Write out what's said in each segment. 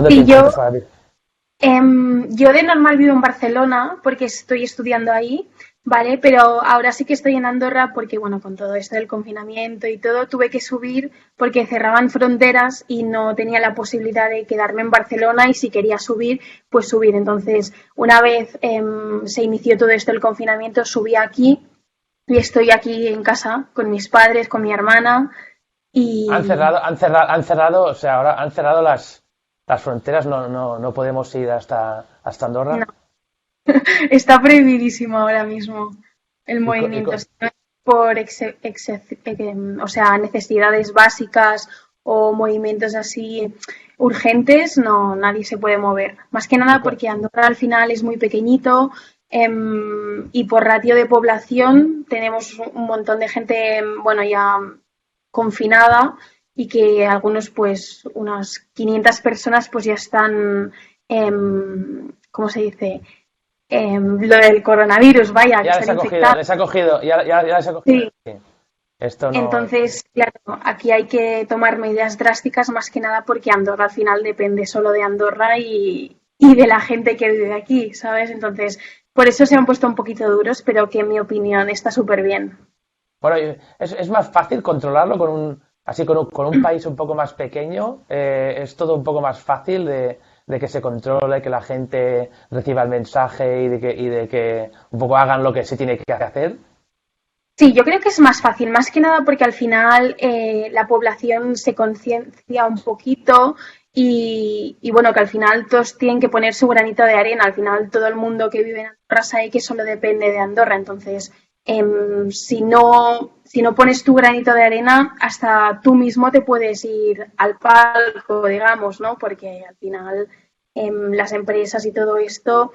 ¿Dónde te Sí, encuentras ahora mismo? yo de normal vivo en Barcelona porque estoy estudiando ahí, ¿vale? Pero ahora sí que estoy en Andorra porque, bueno, con todo esto del confinamiento y todo, tuve que subir porque cerraban fronteras y no tenía la posibilidad de quedarme en Barcelona y si quería subir, pues subir. Entonces, una vez se inició todo esto del confinamiento, subí aquí y estoy aquí en casa con mis padres, con mi hermana y O sea, ahora han cerrado las fronteras, no podemos ir hasta no, Andorra. está prohibidísimo ahora mismo el Y, co- y movimiento. co- Si no es por o sea, necesidades básicas o movimientos así urgentes, no, nadie se puede mover. Más que y nada co- porque Andorra al final es muy pequeñito y por ratio de población tenemos un montón de gente, bueno, ya confinada y que algunos, pues, unas 500 personas, pues ya están, ¿cómo se dice? Lo del coronavirus, vaya, que ya están infectados. les ha cogido, ya les ha cogido. Sí, Sí. Esto no. entonces, claro, aquí hay que tomar medidas drásticas más que nada porque Andorra al final depende solo de Andorra y de la gente que vive aquí, ¿sabes? Entonces, por eso se han puesto un poquito duros, pero que en mi opinión está súper bien. Bueno, es más fácil controlarlo con un país un poco más pequeño. Es todo un poco más fácil de que se controle, que la gente reciba el mensaje y de que un poco hagan lo que se tiene que hacer. Sí, yo creo que es más fácil, más que nada porque al final la población se conciencia un poquito y bueno, que al final todos tienen que poner su granito de arena. Al final todo el mundo que vive en Andorra sabe que solo depende de Andorra. Entonces, si no pones tu granito de arena, hasta tú mismo te puedes ir al palco, digamos, ¿no? Porque al final las empresas y todo esto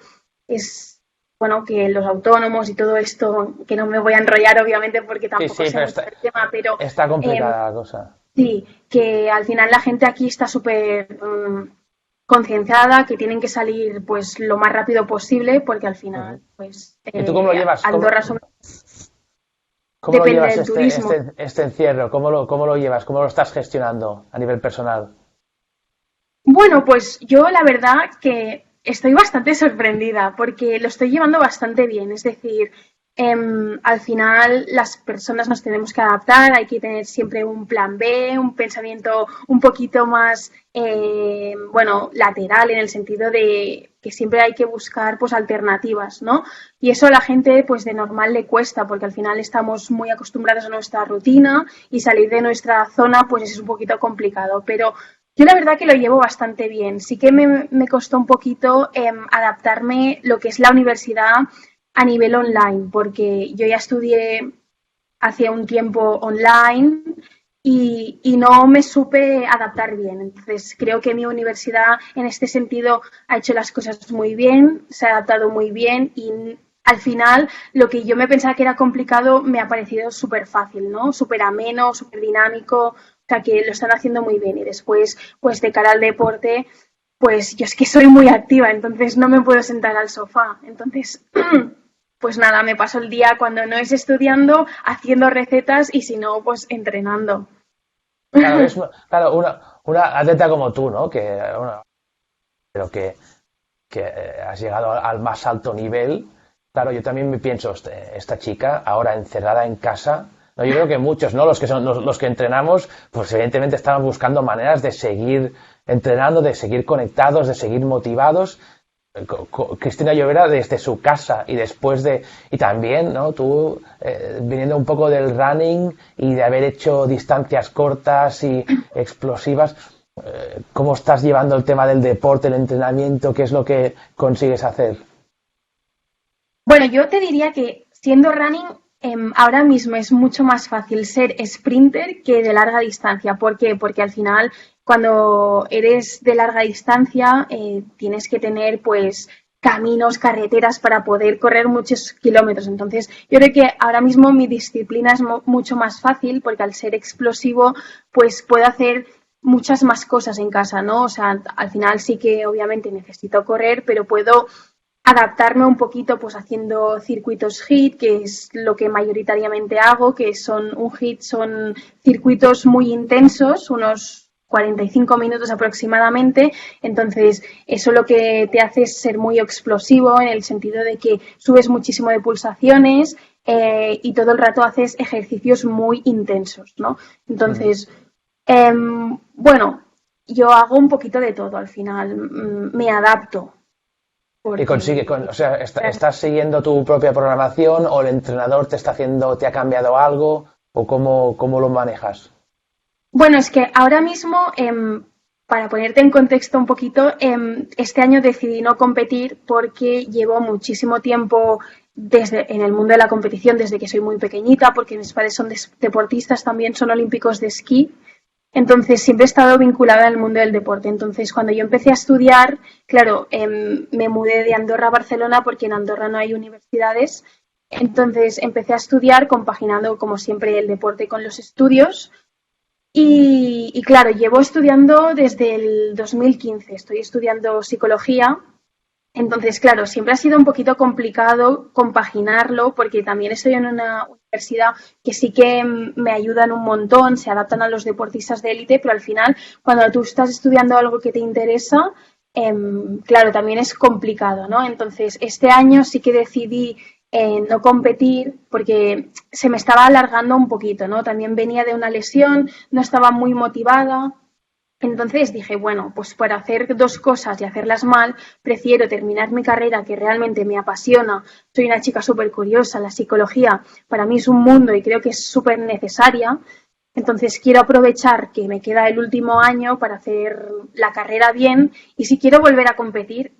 es bueno, que los autónomos y todo esto, que no me voy a enrollar obviamente porque Sí, tampoco sí, sé pero mucho del tema, pero está eh, complicada la cosa. sí, que al final la gente aquí está súper concienciada, que tienen que salir pues lo más rápido posible porque al final Ujú. pues ¿Y tú cómo lo llevas? Andorra sobre ¿Cómo lo depende llevas del turismo. este encierro? Cómo lo llevas? ¿Cómo lo estás gestionando a nivel personal? Bueno, pues yo la verdad que estoy bastante sorprendida porque lo estoy llevando bastante bien. Es decir, al final las personas nos tenemos que adaptar, hay que tener siempre un plan B, un pensamiento un poquito más, bueno, lateral en el sentido de que siempre hay que buscar pues alternativas, ¿no? Y eso a la gente pues de normal le cuesta porque al final estamos muy acostumbrados a nuestra rutina y salir de nuestra zona pues es un poquito complicado, pero yo la verdad que lo llevo bastante bien. Sí que me costó un poquito adaptarme lo que es la universidad a nivel online, porque yo ya estudié hace un tiempo online y no me supe adaptar bien. Entonces creo que mi universidad en este sentido ha hecho las cosas muy bien, se ha adaptado muy bien y al final lo que yo me pensaba que era complicado me ha parecido súper fácil, ¿no? Súper ameno, súper dinámico, o sea que lo están haciendo muy bien y después pues de cara al deporte pues yo es que soy muy activa, entonces no me puedo sentar al sofá. Entonces, pues nada, me paso el día cuando no es estudiando, haciendo recetas y si no, pues entrenando. Claro, claro, una atleta como tú, ¿no? Pero que has llegado al más alto nivel. Claro, yo también me pienso, esta chica ahora encerrada en casa, no, yo creo que muchos, ¿no? Los que entrenamos, pues evidentemente estamos buscando maneras de seguir entrenando, de seguir conectados, de seguir motivados. Cristina Llobera desde su casa y también, ¿no? Tú viniendo un poco del running y de haber hecho distancias cortas y explosivas, ¿cómo estás llevando el tema del deporte, el entrenamiento? ¿Qué es lo que consigues hacer? Bueno, yo te diría que siendo running, ahora mismo es mucho más fácil ser sprinter que de larga distancia. ¿Por qué? Porque al final, cuando eres de larga distancia, tienes que tener pues caminos, carreteras para poder correr muchos kilómetros. Entonces, yo creo que ahora mismo mi disciplina es mucho más fácil porque al ser explosivo, pues puedo hacer muchas más cosas en casa, ¿no? O sea, al final sí que obviamente necesito correr, pero puedo adaptarme un poquito pues haciendo circuitos HIIT, que es lo que mayoritariamente hago, que son un HIIT son circuitos muy intensos, unos 45 minutos aproximadamente, entonces eso lo que te hace es ser muy explosivo en el sentido de que subes muchísimo de pulsaciones y todo el rato haces ejercicios muy intensos, ¿no? Entonces, bueno, yo hago un poquito de todo al final, me adapto. Y consigue, o sea, ¿estás siguiendo tu propia programación o el entrenador te ha cambiado algo o cómo lo manejas? Bueno, es que ahora mismo, para ponerte en contexto un poquito, este año decidí no competir porque llevo muchísimo tiempo en el mundo de la competición desde que soy muy pequeñita, porque mis padres son deportistas también, son olímpicos de esquí. Entonces siempre he estado vinculada al mundo del deporte. Entonces cuando yo empecé a estudiar, claro, me mudé de Andorra a Barcelona porque en Andorra no hay universidades. Entonces empecé a estudiar compaginando como siempre el deporte con los estudios. Y claro, llevo estudiando desde el 2015. Estoy estudiando psicología. Entonces, claro, siempre ha sido un poquito complicado compaginarlo porque también estoy en una universidad que sí que me ayudan un montón, se adaptan a los deportistas de élite, pero al final, cuando tú estás estudiando algo que te interesa, claro, también es complicado, ¿no? Entonces, este año sí que decidí no competir porque se me estaba alargando un poquito, ¿no? También venía de una lesión, no estaba muy motivada. Entonces dije, bueno, pues para hacer dos cosas y hacerlas mal, prefiero terminar mi carrera que realmente me apasiona. Soy una chica súper curiosa, la psicología para mí es un mundo y creo que es súper necesaria. Entonces quiero aprovechar que me queda el último año para hacer la carrera bien y si quiero volver a competir,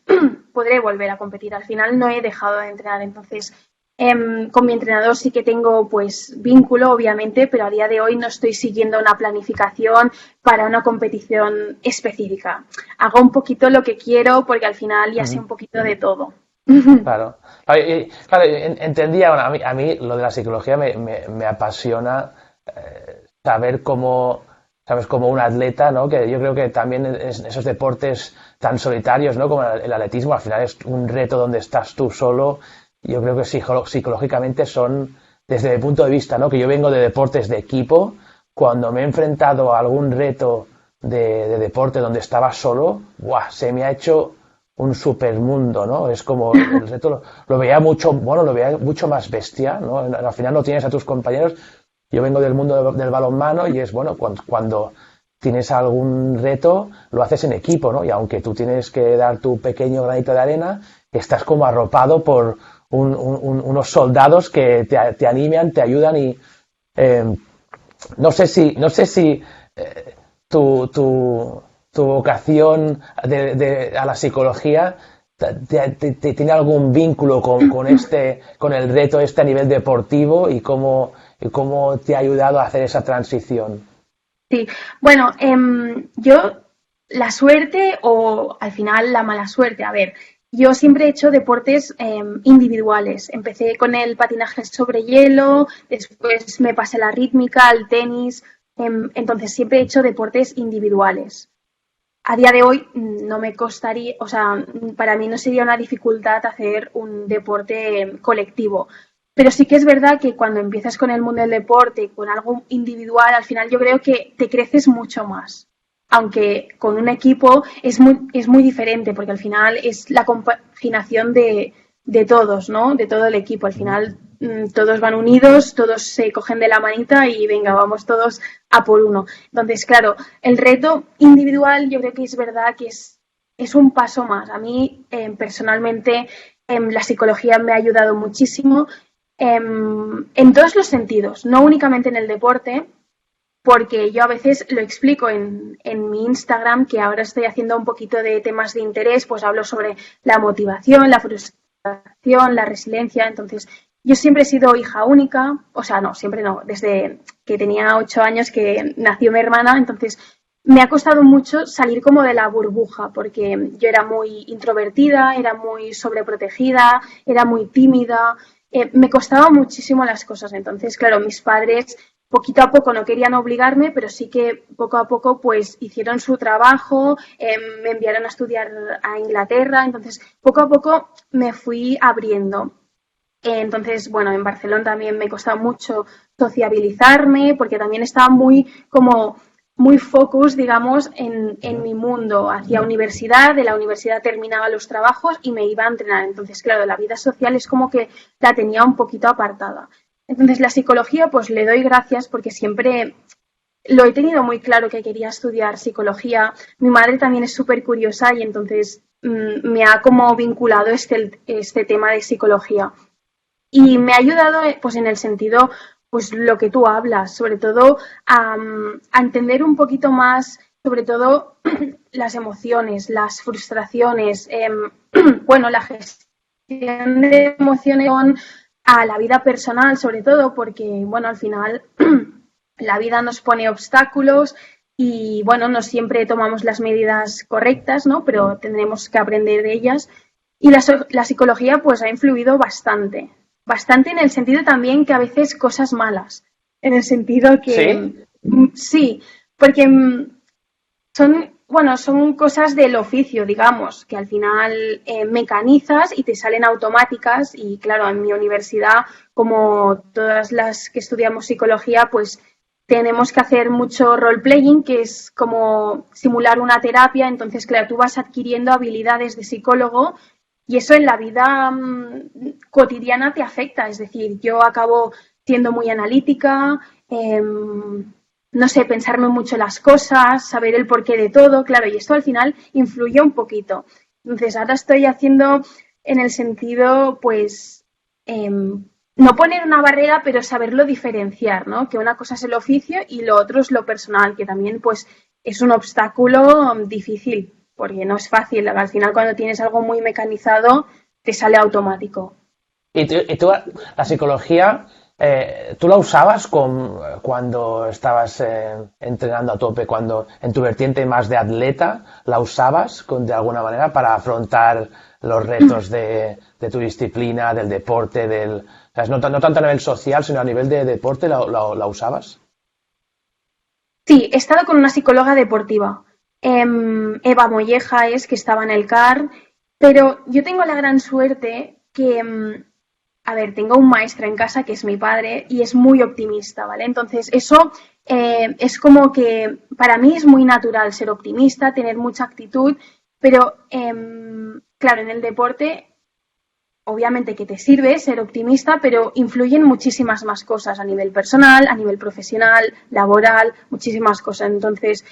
podré volver a competir. Al final no he dejado de entrenar, entonces con mi entrenador sí que tengo pues vínculo, obviamente, pero a día de hoy no estoy siguiendo una planificación para una competición específica. Hago un poquito lo que quiero porque al final ya sé un poquito de todo. Claro. Claro, entendía, bueno, a mí lo de la psicología me apasiona saber cómo, sabes, como un atleta, ¿no? Que yo creo que también esos deportes tan solitarios, ¿no? Como el atletismo, al final es un reto donde estás tú solo. Yo creo que psicológicamente son, desde mi punto de vista, ¿no? Que yo vengo de deportes de equipo, cuando me he enfrentado a algún reto de deporte donde estaba solo, ¡buah! Se me ha hecho un supermundo, ¿no? Es como el reto lo veía mucho, bueno, lo veía mucho más bestia, ¿no? Al final no tienes a tus compañeros. Yo vengo del mundo del balonmano y es, bueno, cuando tienes algún reto, lo haces en equipo, ¿no? Y aunque tú tienes que dar tu pequeño granito de arena, estás como arropado por unos soldados que te animan, te ayudan y no sé si tu vocación a la psicología tiene algún vínculo con el reto este a nivel deportivo y cómo te ha ayudado a hacer esa transición. Sí, bueno, yo la suerte o al final la mala suerte, a ver, yo siempre he hecho deportes individuales. Empecé con el patinaje sobre hielo, después me pasé la rítmica, al tenis, entonces siempre he hecho deportes individuales. A día de hoy no me costaría, o sea, para mí no sería una dificultad hacer un deporte colectivo. Pero sí que es verdad que cuando empiezas con el mundo del deporte, con algo individual, al final yo creo que te creces mucho más. Aunque con un equipo es muy diferente, porque al final es la compaginación de todos, ¿no? De todo el equipo. Al final todos van unidos, todos se cogen de la manita y venga, vamos todos a por uno. Entonces, claro, el reto individual yo creo que es verdad que es un paso más. A mí, personalmente, la psicología me ha ayudado muchísimo en todos los sentidos, no únicamente en el deporte, porque yo a veces lo explico en mi Instagram, que ahora estoy haciendo un poquito de temas de interés, pues hablo sobre la motivación, la frustración, la resiliencia. Entonces, yo siempre he sido hija única, o sea, no, siempre no, desde que tenía 8 años que nació mi hermana, entonces me ha costado mucho salir como de la burbuja, porque yo era muy introvertida, era muy sobreprotegida, era muy tímida, me costaba muchísimo las cosas. Entonces, claro, mis padres poquito a poco no querían obligarme, pero sí que poco a poco pues hicieron su trabajo, me enviaron a estudiar a Inglaterra, entonces poco a poco me fui abriendo. Entonces, bueno, en Barcelona también me costaba mucho sociabilizarme porque también estaba muy como muy focus, digamos, en mi mundo. Hacía universidad, de la universidad terminaba los trabajos y me iba a entrenar. Entonces, claro, la vida social es como que la tenía un poquito apartada. Entonces, la psicología, pues le doy gracias porque siempre lo he tenido muy claro que quería estudiar psicología. Mi madre también es súper curiosa y entonces me ha como vinculado este tema de psicología. Y me ha ayudado pues en el sentido, pues lo que tú hablas, sobre todo a entender un poquito más, sobre todo las emociones, las frustraciones, bueno, la gestión de emociones a la vida personal, sobre todo, porque, bueno, al final la vida nos pone obstáculos y, bueno, no siempre tomamos las medidas correctas, ¿no? Pero tendremos que aprender de ellas. Y la psicología, pues, ha influido bastante. Bastante en el sentido también que a veces cosas malas. En el sentido que... ¿Sí? Sí, porque son cosas del oficio, digamos, que al final mecanizas y te salen automáticas y claro, en mi universidad, como todas las que estudiamos psicología, pues tenemos que hacer mucho role-playing, que es como simular una terapia, entonces claro, tú vas adquiriendo habilidades de psicólogo y eso en la vida cotidiana te afecta, es decir, yo acabo siendo muy analítica, no sé, pensarme mucho las cosas, saber el porqué de todo, claro, y esto al final influye un poquito. Entonces, ahora estoy haciendo en el sentido, pues, no poner una barrera, pero saberlo diferenciar, ¿no? Que una cosa es el oficio y lo otro es lo personal, que también, pues, es un obstáculo difícil, porque no es fácil. Al final, cuando tienes algo muy mecanizado, te sale automático. Y tú la psicología, ¿tú la usabas cuando estabas entrenando a tope, cuando en tu vertiente más de atleta, la usabas de alguna manera para afrontar los retos de tu disciplina, del deporte, ¿sabes? No tanto a nivel social, sino a nivel de deporte, ¿la usabas? Sí, he estado con una psicóloga deportiva. Eva Molleja es que estaba en el CAR, pero yo tengo la gran suerte que, a ver, tengo un maestro en casa que es mi padre y es muy optimista, ¿vale? Entonces, eso es como que para mí es muy natural ser optimista, tener mucha actitud, pero claro, en el deporte obviamente que te sirve ser optimista, pero influyen muchísimas más cosas a nivel personal, a nivel profesional, laboral, muchísimas cosas. Entonces,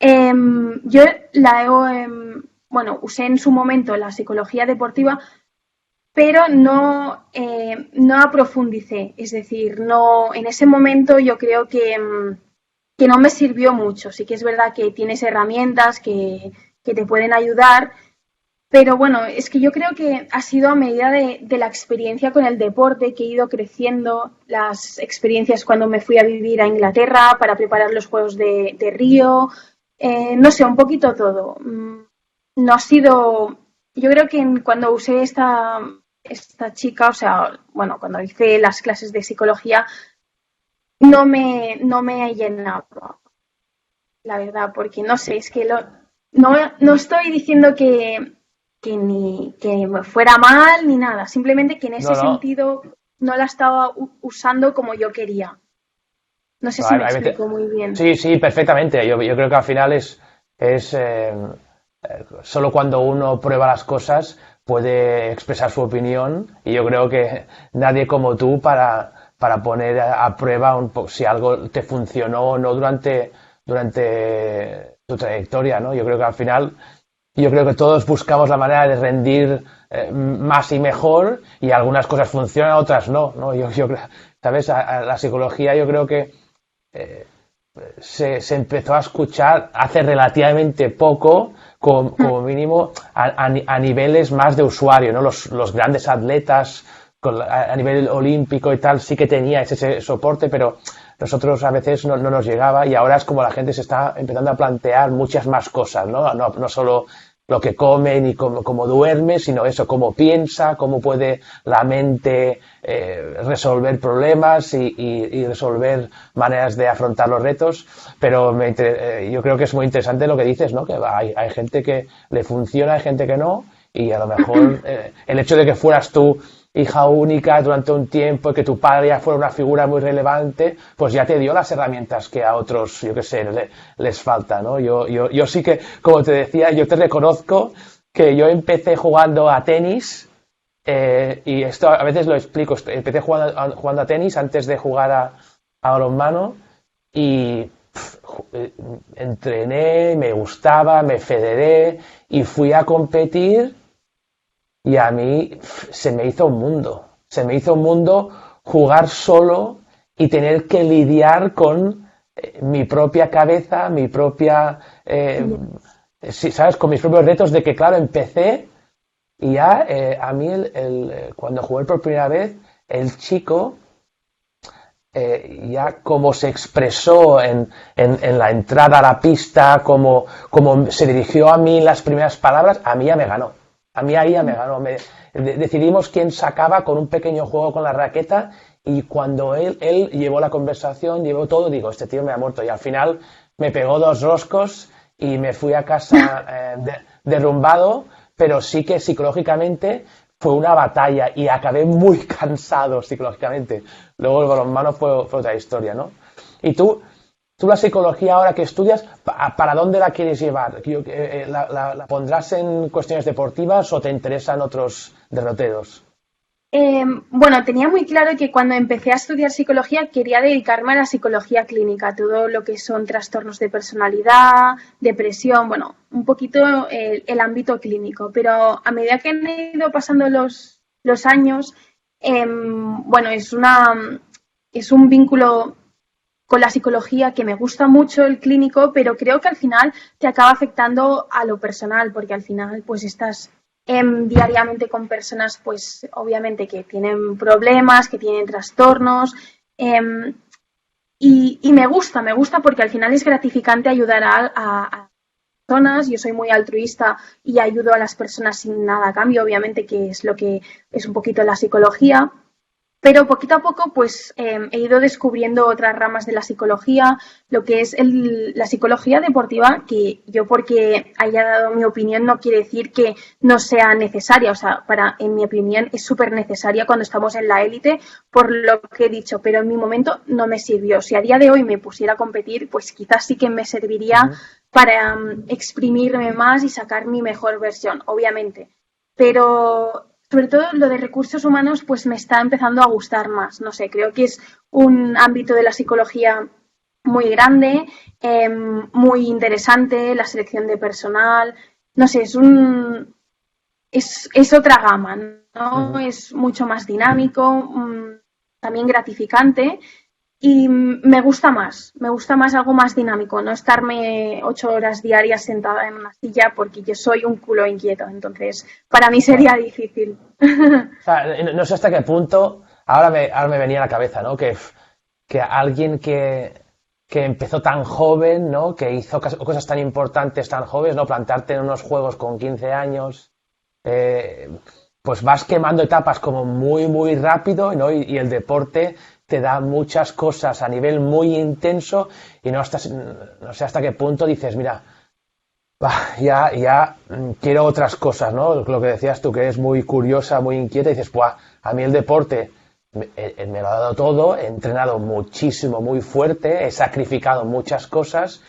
yo bueno, usé en su momento la psicología deportiva, pero no aprofundicé. Es decir, no, en ese momento yo creo que no me sirvió mucho. Sí que es verdad que tienes herramientas que te pueden ayudar, pero bueno, es que yo creo que ha sido a medida de la experiencia con el deporte que he ido creciendo, las experiencias cuando me fui a vivir a Inglaterra para preparar los Juegos de Río, no sé, un poquito todo. No ha sido, yo creo que cuando usé esta chica, o sea, bueno, cuando hice las clases de psicología, no me llenaba, la verdad, porque no sé, es que no estoy diciendo que ni que me fuera mal ni nada, simplemente que en ese No, no. sentido no la estaba usando como yo quería. No sé No, si me explico muy bien. sí, sí, perfectamente. Yo creo que al final solo cuando uno prueba las cosas puede expresar su opinión y yo creo que nadie como tú para poner a prueba si algo te funcionó o no durante tu trayectoria, ¿no? Yo creo que al final, yo creo que todos buscamos la manera de rendir más y mejor y algunas cosas funcionan, otras no, ¿no? ¿Sabes? A la psicología yo creo que eh, se empezó a escuchar hace relativamente poco, como mínimo, a niveles más de usuario, ¿no? Los grandes atletas a nivel olímpico y tal sí que tenía ese soporte, pero nosotros a veces no nos llegaba y ahora es como la gente se está empezando a plantear muchas más cosas, ¿no? No solo lo que come ni cómo duerme, sino eso, cómo piensa, cómo puede la mente resolver problemas y resolver maneras de afrontar los retos. Pero yo creo que es muy interesante lo que dices, ¿no? Que hay gente que le funciona, hay gente que no, y a lo mejor el hecho de que fueras tú hija única durante un tiempo y que tu padre ya fuera una figura muy relevante, pues ya te dio las herramientas que a otros, yo qué sé, les falta, ¿no? Yo sí que, como te decía, yo te reconozco que yo empecé jugando a tenis, y esto a veces lo explico, empecé jugando a tenis antes de jugar a balonmano y entrené, me gustaba, me federé y fui a competir y a mí se me hizo un mundo. Se me hizo un mundo jugar solo y tener que lidiar con mi propia cabeza, mi propia... sí, ¿sabes? Con mis propios retos de que, claro, empecé y ya a mí cuando jugué por primera vez, el chico... ya como se expresó en la entrada a la pista, como se dirigió a mí las primeras palabras, a mí ya me ganó. A mí ahí ya me ganó. Decidimos quién sacaba con un pequeño juego con la raqueta y cuando él llevó la conversación, llevó todo, digo, este tío me ha muerto. Y al final me pegó 2 roscos y me fui a casa derrumbado, pero sí que psicológicamente fue una batalla y acabé muy cansado psicológicamente. Luego el balonmano fue otra historia, ¿no? Y tú la psicología ahora que estudias, ¿para dónde la quieres llevar? ¿La pondrás en cuestiones deportivas o te interesan otros derroteros? Bueno, tenía muy claro que cuando empecé a estudiar psicología quería dedicarme a la psicología clínica, todo lo que son trastornos de personalidad, depresión, bueno, un poquito el ámbito clínico, pero a medida que han ido pasando los años, bueno, es un vínculo con la psicología que me gusta mucho el clínico, pero creo que al final te acaba afectando a lo personal, porque al final pues estás diariamente con personas, pues obviamente que tienen problemas, que tienen trastornos, y me gusta porque al final es gratificante ayudar a personas. Yo soy muy altruista y ayudo a las personas sin nada a cambio, obviamente, que es lo que es un poquito la psicología. Pero poquito a poco pues he ido descubriendo otras ramas de la psicología, lo que es la psicología deportiva, que yo porque haya dado mi opinión no quiere decir que no sea necesaria, o sea, en mi opinión es súper necesaria cuando estamos en la élite, por lo que he dicho, pero en mi momento no me sirvió. Si a día de hoy me pusiera a competir, pues quizás sí que me serviría para exprimirme más y sacar mi mejor versión, obviamente. Pero sobre todo lo de recursos humanos pues me está empezando a gustar más. No sé, creo que es un ámbito de la psicología muy grande, muy interesante, la selección de personal, no sé, es otra gama, ¿no? Es mucho más dinámico, también gratificante. Y me gusta más algo más dinámico, no estarme 8 horas diarias sentada en una silla porque yo soy un culo inquieto, entonces para mí sería difícil. O sea, no sé hasta qué punto, ahora me venía a la cabeza, ¿no? Que alguien que empezó tan joven, ¿no? Que hizo cosas tan importantes tan jóvenes, ¿no? Plantarte en unos juegos con 15 años, pues vas quemando etapas como muy, muy rápido, ¿no? Y el deporte te da muchas cosas a nivel muy intenso y no sé hasta qué punto dices, mira, ya quiero otras cosas, ¿no? Lo que decías tú, que eres muy curiosa, muy inquieta, y dices, a mí el deporte me lo ha dado todo, he entrenado muchísimo, muy fuerte, he sacrificado muchas cosas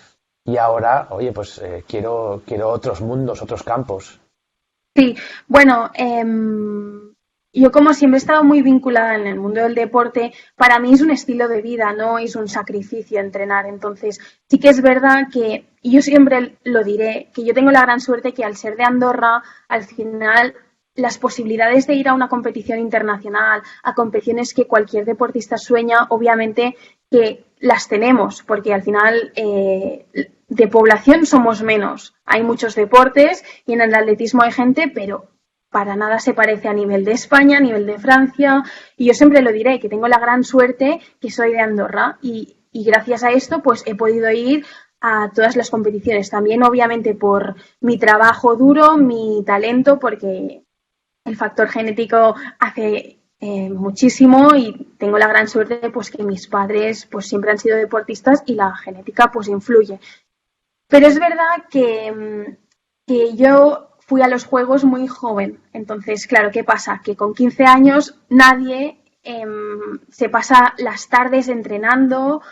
y ahora, oye, pues quiero otros mundos, otros campos. Sí, bueno, yo como siempre he estado muy vinculada en el mundo del deporte, para mí es un estilo de vida, no es un sacrificio entrenar. Entonces, sí que es verdad que, y yo siempre lo diré, que yo tengo la gran suerte que al ser de Andorra, al final las posibilidades de ir a una competición internacional, a competiciones que cualquier deportista sueña, obviamente que las tenemos, porque al final de población somos menos. Hay muchos deportes y en el atletismo hay gente, pero para nada se parece a nivel de España, a nivel de Francia, y yo siempre lo diré, que tengo la gran suerte que soy de Andorra y gracias a esto pues he podido ir a todas las competiciones, también obviamente por mi trabajo duro, mi talento, porque el factor genético hace muchísimo y tengo la gran suerte pues que mis padres pues siempre han sido deportistas y la genética pues influye. Pero es verdad que yo fui a los juegos muy joven. Entonces, claro, ¿qué pasa? Que con 15 años nadie se pasa las tardes entrenando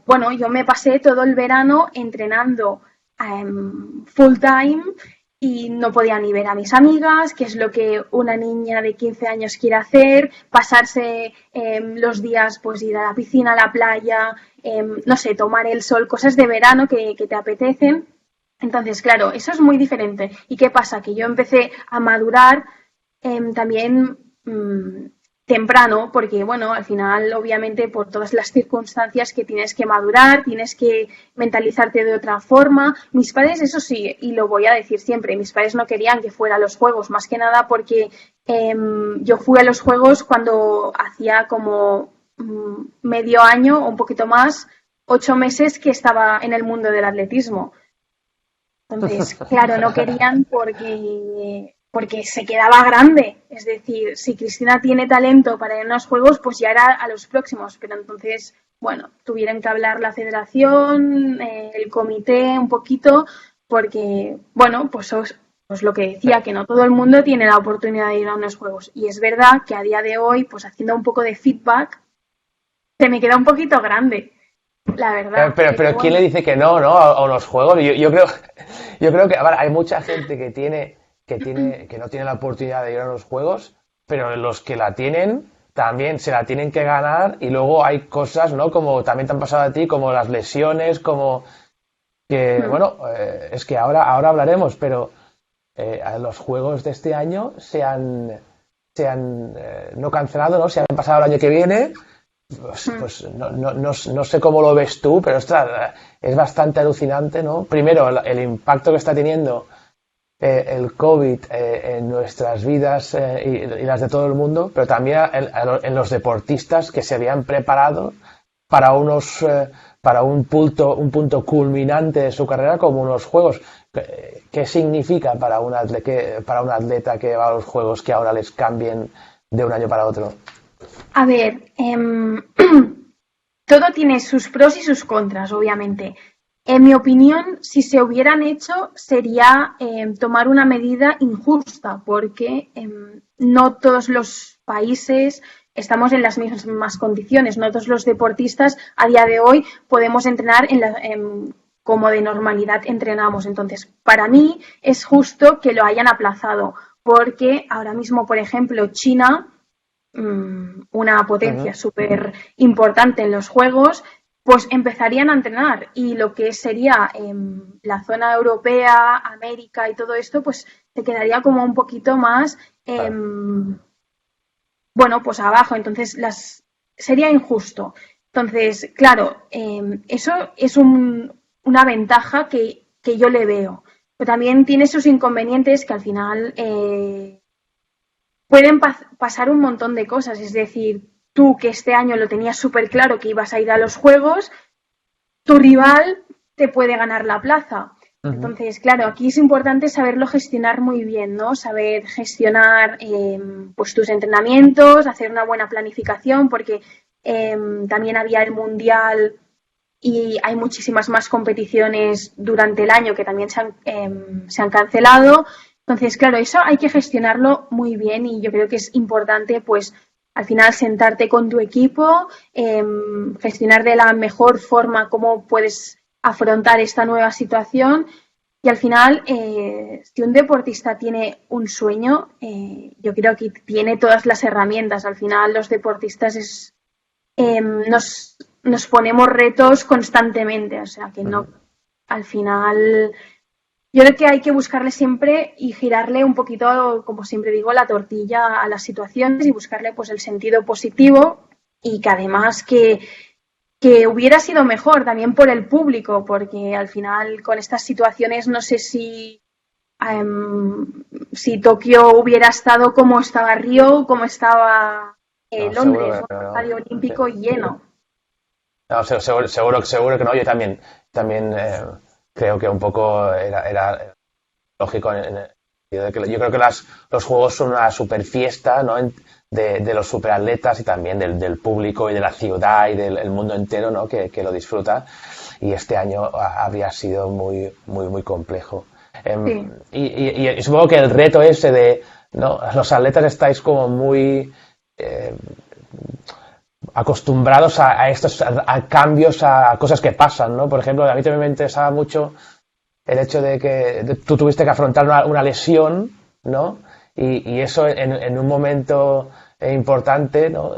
bueno, yo me pasé todo el verano entrenando full time y no podía ni ver a mis amigas, que es lo que una niña de 15 años quiere hacer, pasarse los días, pues ir a la piscina, a la playa, no sé, tomar el sol, cosas de verano que te apetecen. Entonces, claro, eso es muy diferente. ¿Y qué pasa? Que yo empecé a madurar también temprano, porque bueno, al final, obviamente, por todas las circunstancias que tienes que madurar, tienes que mentalizarte de otra forma. Mis padres, eso sí, y lo voy a decir siempre, mis padres no querían que fuera a los juegos, más que nada porque yo fui a los juegos cuando hacía como medio año o un poquito más, 8 meses que estaba en el mundo del atletismo. Entonces, claro, no querían porque se quedaba grande. Es decir, si Cristina tiene talento para ir a los juegos, pues ya era a los próximos. Pero entonces, bueno, tuvieron que hablar la federación, el comité un poquito, porque, bueno, pues lo que decía, que no todo el mundo tiene la oportunidad de ir a unos juegos. Y es verdad que a día de hoy, pues haciendo un poco de feedback, se me queda un poquito grande. La verdad. Pero ¿quién le dice que no, a unos juegos? Yo creo que, a ver, hay mucha gente que no tiene la oportunidad de ir a los juegos, pero los que la tienen también se la tienen que ganar, y luego hay cosas, ¿no? Como también te han pasado a ti, como las lesiones, como que, bueno, es que ahora hablaremos, pero los juegos de este año se han no cancelado, ¿no? Se han pasado el año que viene. Pues no sé cómo lo ves tú, pero ostras, es bastante alucinante, ¿no? Primero, el impacto que está teniendo el COVID en nuestras vidas y las de todo el mundo, pero también en los deportistas que se habían preparado para para un punto culminante de su carrera como unos juegos. ¿Qué significa para un atleta que va a los juegos que ahora les cambien de un año para otro? A ver, todo tiene sus pros y sus contras, obviamente. En mi opinión, si se hubieran hecho, sería tomar una medida injusta, porque no todos los países estamos en las mismas condiciones. No todos los deportistas a día de hoy podemos entrenar como de normalidad entrenamos. Entonces, para mí es justo que lo hayan aplazado, porque ahora mismo, por ejemplo, China, una potencia súper importante en los juegos, pues empezarían a entrenar, y lo que sería la zona europea, América y todo esto, pues se quedaría como un poquito más, bueno, pues abajo. Entonces sería injusto. Entonces, claro, eso es una ventaja que yo le veo. Pero también tiene sus inconvenientes, que al final pueden pasar un montón de cosas. Es decir, tú, que este año lo tenías súper claro que ibas a ir a los juegos, tu rival te puede ganar la plaza. Entonces, claro, aquí es importante saberlo gestionar muy bien, ¿no? Saber gestionar pues tus entrenamientos, hacer una buena planificación, porque también había el Mundial y hay muchísimas más competiciones durante el año que también se han cancelado. Entonces, claro, eso hay que gestionarlo muy bien, y yo creo que es importante, pues, al final sentarte con tu equipo, gestionar de la mejor forma cómo puedes afrontar esta nueva situación. Y al final, si un deportista tiene un sueño, yo creo que tiene todas las herramientas. Al final, los deportistas nos ponemos retos constantemente, o sea que no, al final yo creo que hay que buscarle siempre y girarle un poquito, como siempre digo, la tortilla a las situaciones, y buscarle pues el sentido positivo, y que además que hubiera sido mejor también por el público, porque al final con estas situaciones no sé si Tokio hubiera estado como estaba Río, como estaba Londres, un estadio olímpico lleno. No, seguro que no. Yo también creo que un poco era lógico en el sentido de que yo creo que los juegos son una super fiesta, ¿no? De los superatletas, y también del público y de la ciudad y del mundo entero, ¿no? Que lo disfruta, y este año habría sido muy, muy, muy complejo. Sí. Y supongo que el reto ese de, ¿no? Los atletas estáis como muy acostumbrados a estos a cambios, a cosas que pasan, ¿no? Por ejemplo, a mí también me interesaba mucho el hecho de que tú tuviste que afrontar una lesión, ¿no? Y eso en un momento importante, ¿no?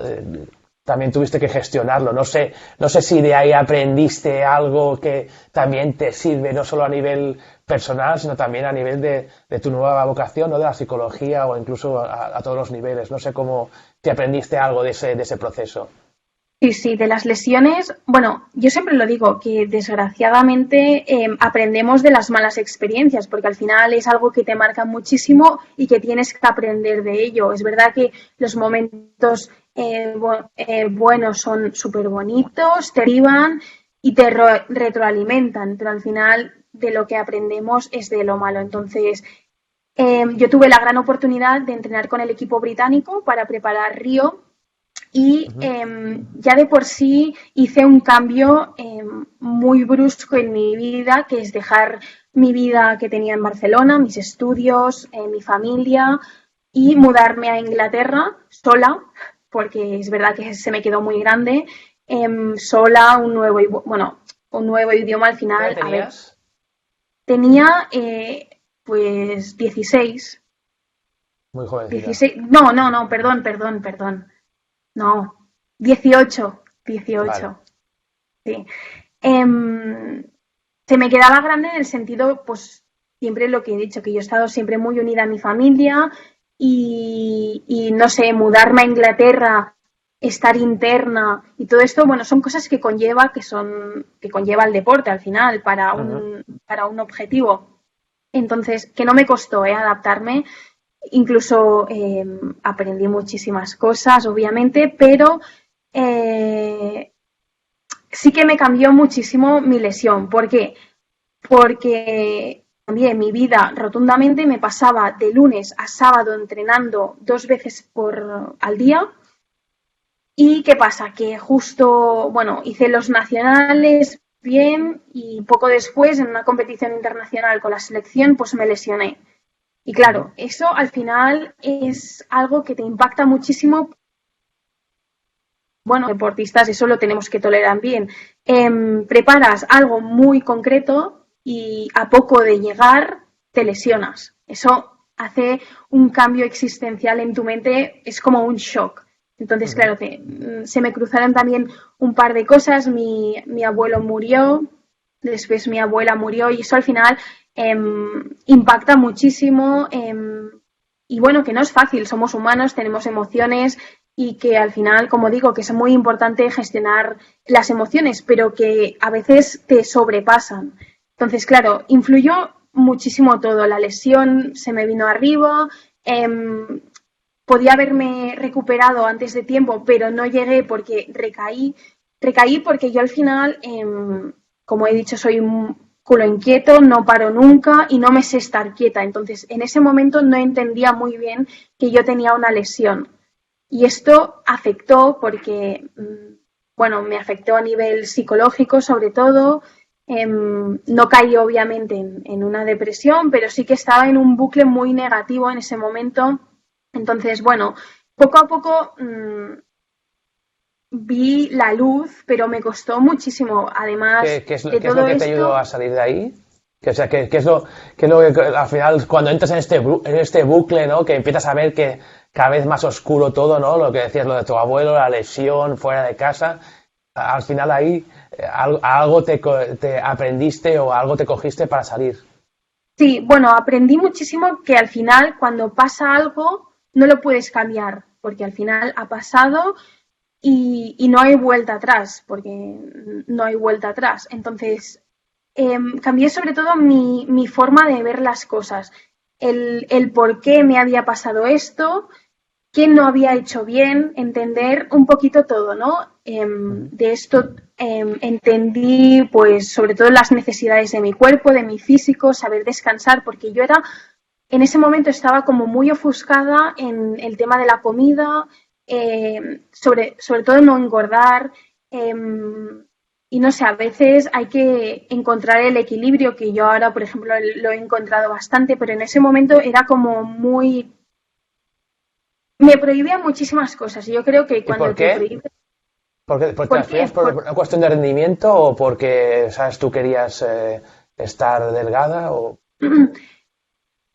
También tuviste que gestionarlo. No sé si de ahí aprendiste algo que también te sirve, no solo a nivel personal, sino también a nivel de tu nueva vocación, ¿no? De la psicología o incluso a todos los niveles. No sé cómo te aprendiste algo de ese proceso. Sí, sí, de las lesiones, bueno, yo siempre lo digo, que desgraciadamente aprendemos de las malas experiencias, porque al final es algo que te marca muchísimo y que tienes que aprender de ello. Es verdad que los momentos buenos son súper bonitos, te derivan y te retroalimentan, pero al final de lo que aprendemos es de lo malo. Entonces, yo tuve la gran oportunidad de entrenar con el equipo británico para preparar Río y Ujú. ya de por sí hice un cambio muy brusco en mi vida, que es dejar mi vida que tenía en Barcelona, mis estudios, mi familia y mudarme a Inglaterra sola, porque es verdad que se me quedó muy grande, sola, bueno, un nuevo idioma al ¿Qué edad final. A ver, tenías? tenía pues 16, Muy jovencita. 16, no, perdón. No, 18, Vale. 18, sí. Em, Se me quedaba grande en el sentido, pues, siempre lo que he dicho, que yo he estado siempre muy unida a mi familia y no sé, mudarme a Inglaterra, estar interna y todo esto, bueno, son cosas que conlleva el deporte al final Ujú. para un objetivo. Entonces, que no me costó adaptarme. Incluso aprendí muchísimas cosas, obviamente, pero eh, sí que me cambió muchísimo mi lesión. ¿Por qué? Porque cambié mi vida rotundamente, me pasaba de lunes a sábado entrenando 2 veces al día. ¿Y qué pasa? Que justo, bueno, hice los nacionales bien y poco después en una competición internacional con la selección pues me lesioné. Y Ujú. claro, eso al final es algo que te impacta muchísimo. Bueno, deportistas, eso lo tenemos que tolerar bien. Preparas algo muy concreto y a poco de llegar te lesionas. Eso hace un cambio existencial en tu mente, es como un shock. Entonces, Ujú. claro, se me cruzaron también un par de cosas. Mi abuelo murió, después mi abuela murió y eso al final impacta muchísimo. Y bueno, que no es fácil, somos humanos, tenemos emociones y que al final, como digo, que es muy importante gestionar las emociones, pero que a veces te sobrepasan. Entonces, claro, influyó muchísimo todo. La lesión se me vino arriba, eh, podía haberme recuperado antes de tiempo, pero no llegué porque recaí. Recaí porque yo al final, como he dicho, soy un culo inquieto, no paro nunca y no me sé estar quieta. Entonces, en ese momento no entendía muy bien que yo tenía una lesión. Y esto afectó porque, bueno, me afectó a nivel psicológico sobre todo. No caí obviamente en una depresión, pero sí que estaba en un bucle muy negativo en ese momento. Entonces, bueno, poco a poco vi la luz, pero me costó muchísimo. Además de ¿Qué es lo todo que te ayudó esto, a salir de ahí? O sea, ¿qué es lo que al final, cuando entras en este bucle, ¿no? Que empiezas a ver que cada vez más oscuro todo, ¿no? Lo que decías, lo de tu abuelo, la lesión, fuera de casa, al final ahí algo te aprendiste o algo te cogiste para salir. sí, bueno, aprendí muchísimo que al final cuando pasa algo no lo puedes cambiar, porque al final ha pasado y no hay vuelta atrás, porque no hay vuelta atrás. Entonces, cambié sobre todo mi forma de ver las cosas, el por qué me había pasado esto, qué no había hecho bien, entender un poquito todo, ¿no? Ujú. De esto entendí, pues, sobre todo las necesidades de mi cuerpo, de mi físico, saber descansar, porque yo en ese momento estaba como muy ofuscada en el tema de la comida, sobre todo no engordar, y no sé, a veces hay que encontrar el equilibrio, que yo ahora, por ejemplo, lo he encontrado bastante, pero en ese momento era como muy... Me prohibía muchísimas cosas y yo creo que ¿Y por cuando te qué? prohíbes... ¿Porque te ¿Por qué? hacías por una cuestión de rendimiento o porque, sabes, tú querías estar delgada? O...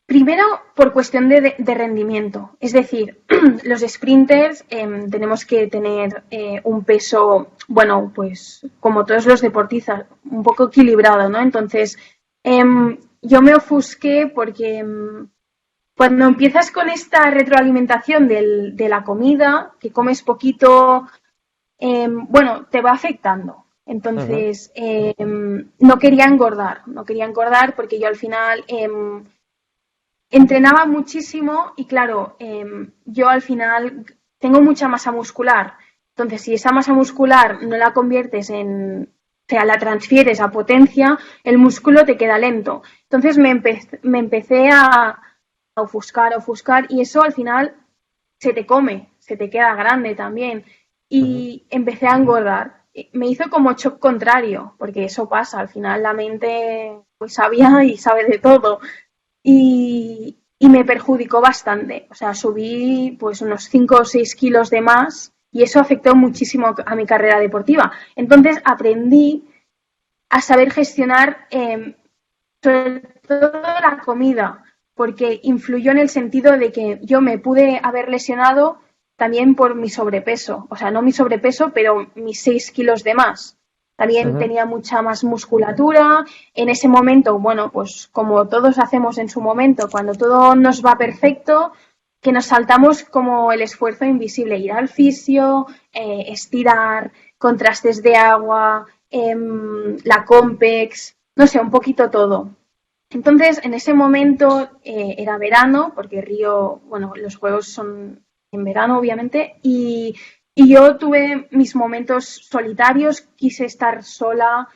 Primero, por cuestión de rendimiento. Es decir, los sprinters tenemos que tener un peso, bueno, pues como todos los deportistas, un poco equilibrado, ¿no? Entonces, yo me ofusqué porque cuando empiezas con esta retroalimentación de la comida, que comes poquito, bueno, te va afectando. Ujú, Entonces, no quería engordar porque yo al final entrenaba muchísimo y claro, yo al final tengo mucha masa muscular. Entonces, si esa masa muscular no la conviertes o sea, la transfieres a potencia, el músculo te queda lento. Entonces me empecé a ofuscar y eso al final se te come, se te queda grande también. ujú. Y empecé a engordar. Me hizo como shock contrario, porque eso pasa, al final la mente pues sabia y sabe de todo y me perjudicó bastante. O sea, subí pues unos 5 o 6 kilos de más y eso afectó muchísimo a mi carrera deportiva. Entonces aprendí a saber gestionar sobre todo la comida, porque influyó en el sentido de que yo me pude haber lesionado también por mi sobrepeso. O sea, no mi sobrepeso, pero mis 6 kilos de más. También Ujú. tenía mucha más musculatura. En ese momento, bueno, pues como todos hacemos en su momento, cuando todo nos va perfecto, que nos saltamos como el esfuerzo invisible, ir al fisio, estirar, contrastes de agua, la Compex, no sé, un poquito todo. Entonces, en ese momento era verano, porque Río, bueno, los juegos son en verano, obviamente, y yo tuve mis momentos solitarios, quise estar sola,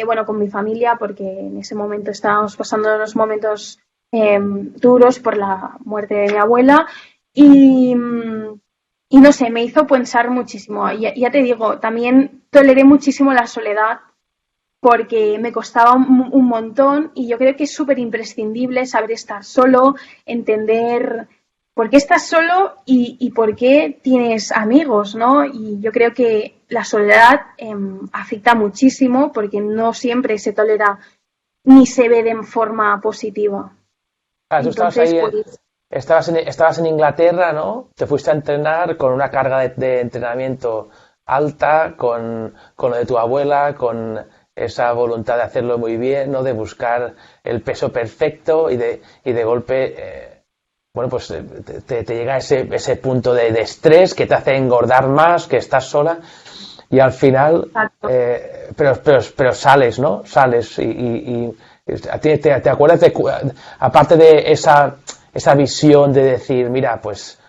bueno, con mi familia, porque en ese momento estábamos pasando unos momentos duros por la muerte de mi abuela, y, y no sé, me hizo pensar muchísimo. Ya te digo, también toleré muchísimo la soledad porque me costaba un montón y yo creo que es súper imprescindible saber estar solo, entender por qué estás solo y por qué tienes amigos, ¿no? Y yo creo que la soledad afecta muchísimo porque no siempre se tolera ni se ve de forma positiva. Claro, tú estabas Entonces, ahí, pues estabas en Inglaterra, ¿no? Te fuiste a entrenar con una carga de entrenamiento alta, con lo de tu abuela, con esa voluntad de hacerlo muy bien, ¿no? De buscar el peso perfecto y de golpe, bueno, pues te llega ese punto de estrés que te hace engordar más, que estás sola y al final, pero sales, ¿no? Sales ¿a ti te acuerdas de, aparte de esa visión de decir, mira, pues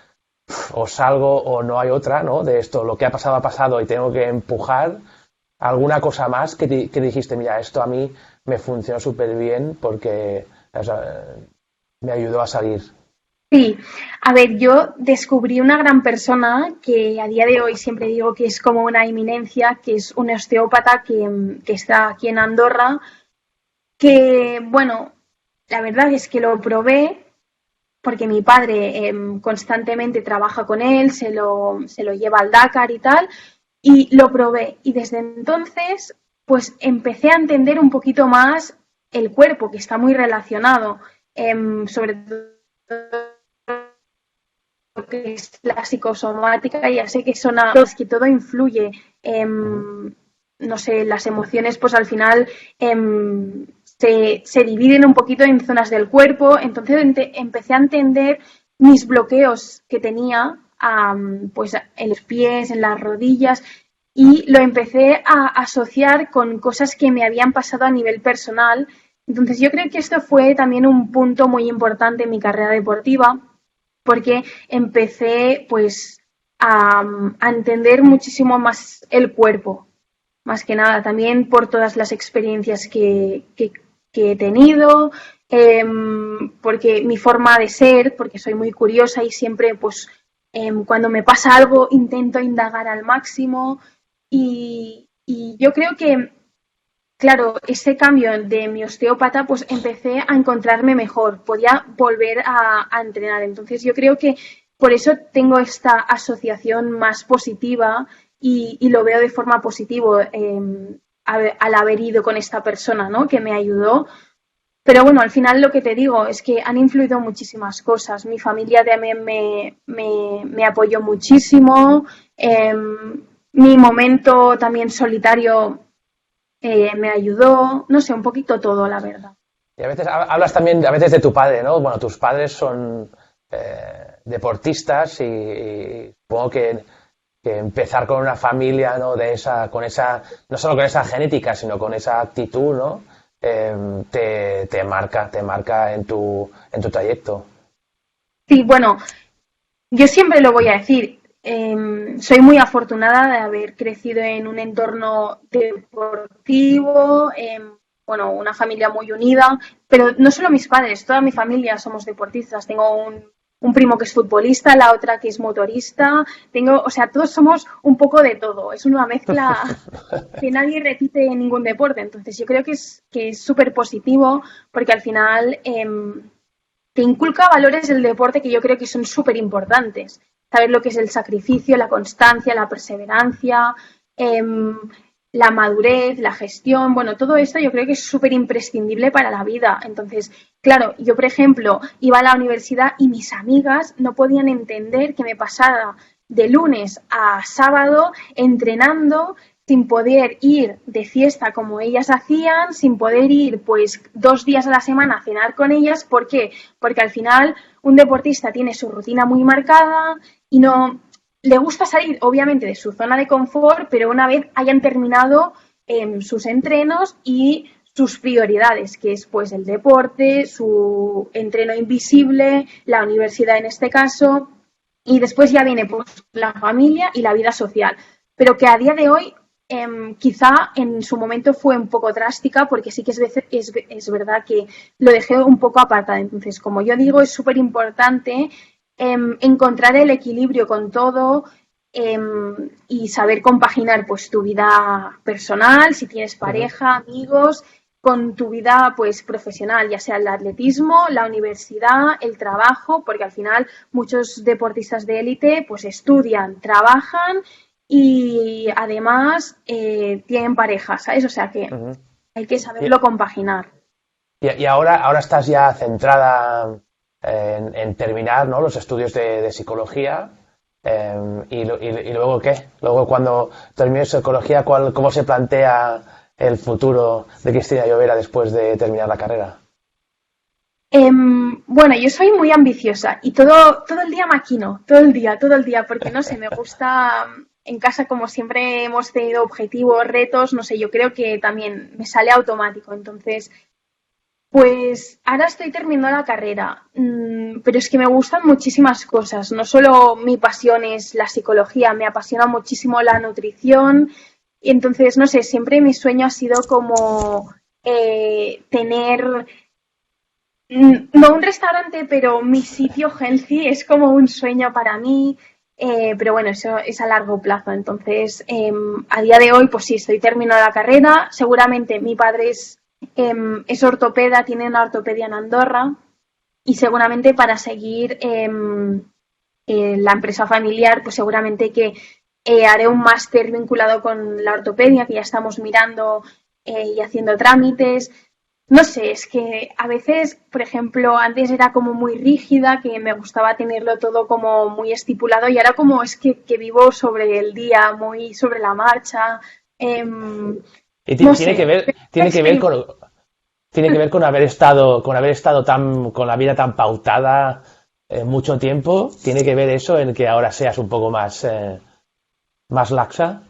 o salgo o no hay otra, ¿no? De esto, lo que ha pasado y tengo que empujar, alguna cosa más que dijiste, mira, esto a mí me funcionó súper bien porque o sea, me ayudó a salir. sí, a ver, yo descubrí una gran persona que a día de hoy siempre digo que es como una eminencia, que es un osteópata que está aquí en Andorra, que, bueno, la verdad es que lo probé porque mi padre constantemente trabaja con él, se lo lleva al Dakar y tal, y lo probé. Y desde entonces, pues empecé a entender un poquito más el cuerpo, que está muy relacionado, sobre todo que es la psicosomática, ya sé que que todo influye, Ujú. no sé, las emociones pues al final se dividen un poquito en zonas del cuerpo, entonces empecé a entender mis bloqueos que tenía pues en los pies, en las rodillas y lo empecé a asociar con cosas que me habían pasado a nivel personal. Entonces yo creo que esto fue también un punto muy importante en mi carrera deportiva porque empecé pues a entender muchísimo más el cuerpo, más que nada, también por todas las experiencias que he tenido, porque mi forma de ser, porque soy muy curiosa y siempre pues cuando me pasa algo intento indagar al máximo y yo creo que claro, ese cambio de mi osteópata, pues empecé a encontrarme mejor, podía volver a entrenar. Entonces yo creo que por eso tengo esta asociación más positiva y lo veo de forma positiva al haber ido con esta persona, ¿no? Que me ayudó. Pero bueno, al final lo que te digo es que han influido muchísimas cosas. Mi familia también me apoyó muchísimo. Mi momento también solitario me ayudó. No sé, un poquito todo, la verdad. Y a veces hablas también a veces de tu padre, ¿no? Bueno, tus padres son deportistas y supongo que empezar con una familia, ¿no? Con esa, no solo con esa genética, sino con esa actitud, ¿no? Te marca en tu trayecto. Sí, bueno, yo siempre lo voy a decir. Soy muy afortunada de haber crecido en un entorno deportivo, bueno, una familia muy unida, pero no solo mis padres, toda mi familia somos deportistas. Tengo un primo que es futbolista, la otra que es motorista, o sea, todos somos un poco de todo. Es una mezcla que nadie repite en ningún deporte. Entonces, yo creo que es súper positivo porque al final te inculca valores del deporte que yo creo que son súper importantes. Saber lo que es el sacrificio, la constancia, la perseverancia, la madurez, la gestión, bueno, todo esto yo creo que es súper imprescindible para la vida. Entonces, claro, yo, por ejemplo, iba a la universidad y mis amigas no podían entender que me pasara de lunes a sábado entrenando sin poder ir de fiesta como ellas hacían, sin poder ir pues 2 días a la semana a cenar con ellas. ¿Por qué? Porque al final un deportista tiene su rutina muy marcada y no le gusta salir obviamente de su zona de confort, pero una vez hayan terminado sus entrenos y sus prioridades, que es pues el deporte, su entreno invisible, la universidad en este caso, y después ya viene pues la familia y la vida social. Pero que a día de hoy quizá en su momento fue un poco drástica porque sí que es verdad que lo dejé un poco apartado. Entonces, como yo digo, es súper importante encontrar el equilibrio con todo y saber compaginar pues tu vida personal, si tienes pareja, amigos, con tu vida pues profesional, ya sea el atletismo, la universidad, el trabajo, porque al final muchos deportistas de élite pues estudian, trabajan y además tienen pareja, ¿sabes? O sea que hay que saberlo compaginar. Y ahora estás ya centrada en terminar, ¿no? Los estudios de psicología. Y luego ¿qué? Luego cuando termines psicología, ¿cómo se plantea el futuro de Cristina Llovera después de terminar la carrera? Bueno, yo soy muy ambiciosa y todo el día maquino, todo el día, porque no sé, me gusta en casa como siempre hemos tenido objetivos, retos, no sé, yo creo que también me sale automático, entonces pues ahora estoy terminando la carrera, pero es que me gustan muchísimas cosas. No solo mi pasión es la psicología, me apasiona muchísimo la nutrición. Y entonces, no sé, siempre mi sueño ha sido como tener, no un restaurante, pero mi sitio healthy es como un sueño para mí. Pero bueno, eso es a largo plazo. Entonces, a día de hoy, pues sí, estoy terminando la carrera. Seguramente mi padre es ortopeda, tiene una ortopedia en Andorra y seguramente para seguir la empresa familiar, pues seguramente que haré un máster vinculado con la ortopedia, que ya estamos mirando y haciendo trámites. No sé, es que a veces, por ejemplo, antes era como muy rígida, que me gustaba tenerlo todo como muy estipulado y ahora como es que vivo sobre el día, muy sobre la marcha. Y No tiene sé, que ver con haber estado con la vida tan pautada mucho tiempo. Tiene que ver eso en que ahora seas un poco más laxa.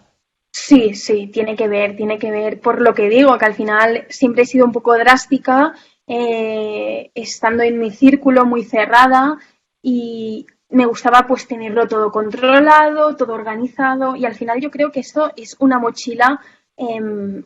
Sí, sí, tiene que ver por lo que digo, que al final siempre he sido un poco drástica, estando en mi círculo muy cerrada y me gustaba pues tenerlo todo controlado, todo organizado y al final yo creo que esto es una mochila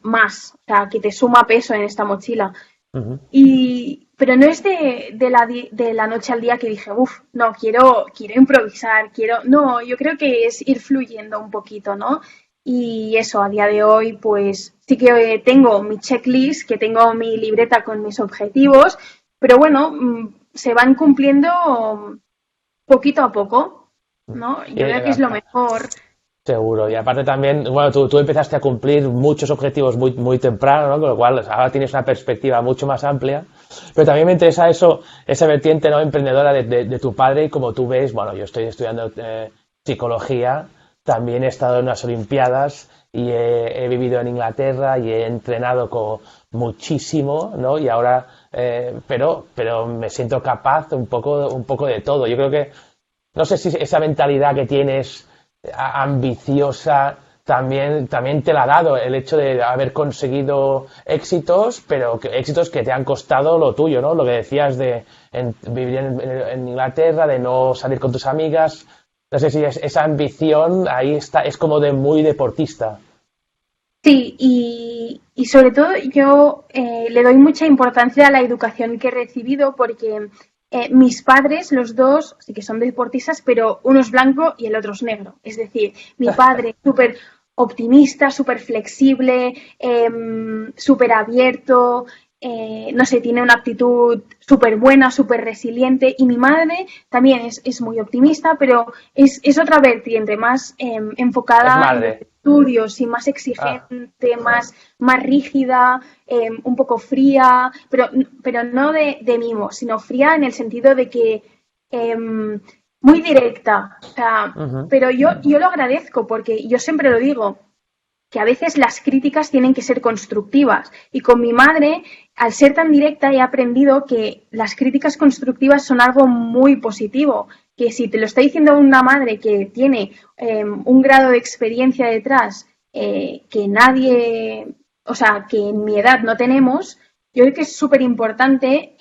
más, o sea, que te suma peso en esta mochila. Pero no es de la noche al día que dije, uff, no, quiero improvisar, no, yo creo que es ir fluyendo un poquito, ¿no? Y eso, a día de hoy, pues sí que tengo mi checklist, que tengo mi libreta con mis objetivos, pero bueno, se van cumpliendo poquito a poco, ¿no? Y, Yo creo que es lo mejor. seguro. Y aparte también, bueno, tú empezaste a cumplir muchos objetivos muy, muy temprano, ¿no? Con lo cual ahora tienes una perspectiva mucho más amplia. Pero también me interesa eso, esa vertiente, ¿no? Emprendedora de tu padre. Y como tú ves, bueno, yo estoy estudiando psicología, también he estado en unas Olimpiadas y he vivido en Inglaterra y he entrenado muchísimo, ¿no? Y ahora, pero me siento capaz un poco de todo. Yo creo que, no sé si esa mentalidad que tienes ambiciosa también te la ha dado el hecho de haber conseguido éxitos, pero éxitos que te han costado lo tuyo, ¿no? Lo que decías de vivir en Inglaterra, de no salir con tus amigas. No sé si esa ambición ahí está, es como de muy deportista. Sí, y sobre todo yo le doy mucha importancia a la educación que he recibido porque mis padres, los dos, sí que son deportistas, pero uno es blanco y el otro es negro. Es decir, mi padre súper optimista, súper flexible, súper abierto, no sé, tiene una actitud súper buena, súper resiliente. Y mi madre también es muy optimista, pero es otra vertiente, más Es enfocada en los madre. estudios y más Ah, exigente, más rígida, un poco fría, pero no de mimo, sino fría en el sentido de que muy directa. O sea, ujú. pero yo lo agradezco porque yo siempre lo digo, que a veces las críticas tienen que ser constructivas. Y con mi madre, al ser tan directa, he aprendido que las críticas constructivas son algo muy positivo. Que si te lo está diciendo una madre que tiene un grado de experiencia detrás que nadie, o sea, que en mi edad no tenemos, yo creo que es súper importante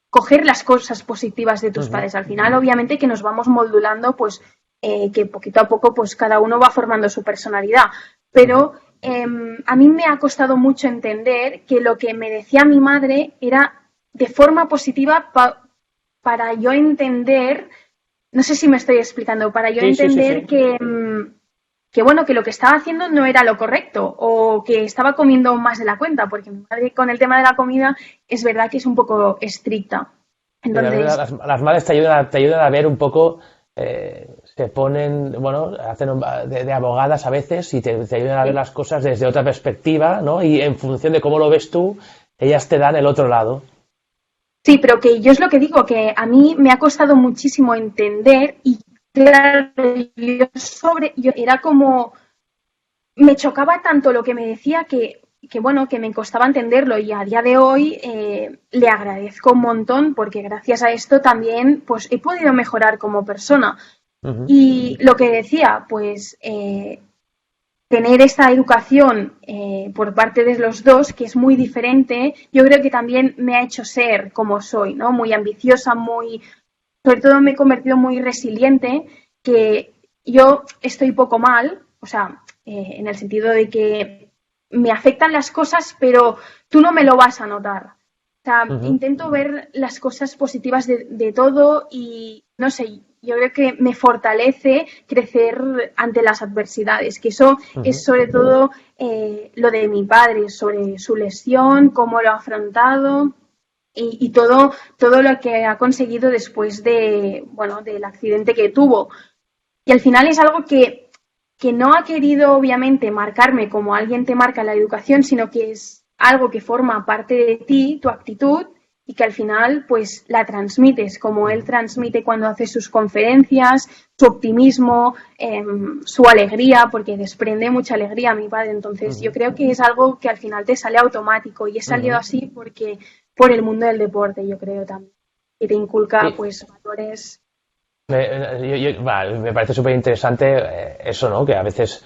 coger las cosas positivas de tus Ujú. padres. Al final, obviamente, que nos vamos modulando, pues que poquito a poco pues cada uno va formando su personalidad. Pero a mí me ha costado mucho entender que lo que me decía mi madre era de forma positiva para yo entender, no sé si me estoy explicando, para yo Sí, sí, sí, sí. entender que bueno, que lo que estaba haciendo no era lo correcto o que estaba comiendo más de la cuenta, porque mi madre con el tema de la comida es verdad que es un poco estricta. Sí, Entonces, las madres te ayudan a ver un poco, se ponen, bueno, hacen de abogadas a veces y te ayudan a ver sí. las cosas desde otra perspectiva, ¿no? Y en función de cómo lo ves tú, ellas te dan el otro lado. Sí, pero que yo es lo que digo, que a mí me ha costado muchísimo entender y claro, yo era como, me chocaba tanto lo que me decía que bueno, que me costaba entenderlo y a día de hoy le agradezco un montón porque gracias a esto también pues he podido mejorar como persona. Ujú, Y lo que decía, pues tener esta educación por parte de los dos, que es muy diferente, yo creo que también me ha hecho ser como soy, ¿no? Muy ambiciosa, muy, sobre todo me he convertido muy resiliente, que yo estoy poco mal, o sea, en el sentido de que me afectan las cosas, pero tú no me lo vas a notar. O sea, ujú, intento ver las cosas positivas de todo y, no sé, yo creo que me fortalece crecer ante las adversidades, que eso es ujú. sobre todo lo de mi padre, sobre su lesión, cómo lo ha afrontado y todo lo que ha conseguido después de, bueno, del accidente que tuvo. Y al final es algo que no ha querido, obviamente, marcarme como alguien te marca la educación, sino que es algo que forma parte de ti, tu actitud, y que al final, pues, la transmites, como él transmite cuando hace sus conferencias, su optimismo, su alegría, porque desprende mucha alegría a mi padre. Entonces, yo Ujú, creo que es algo que al final te sale automático, y he salido ujú. así porque por el mundo del deporte, yo creo también, que te inculca, Sí, pues, valores. me parece súper interesante eso, ¿no? Que a veces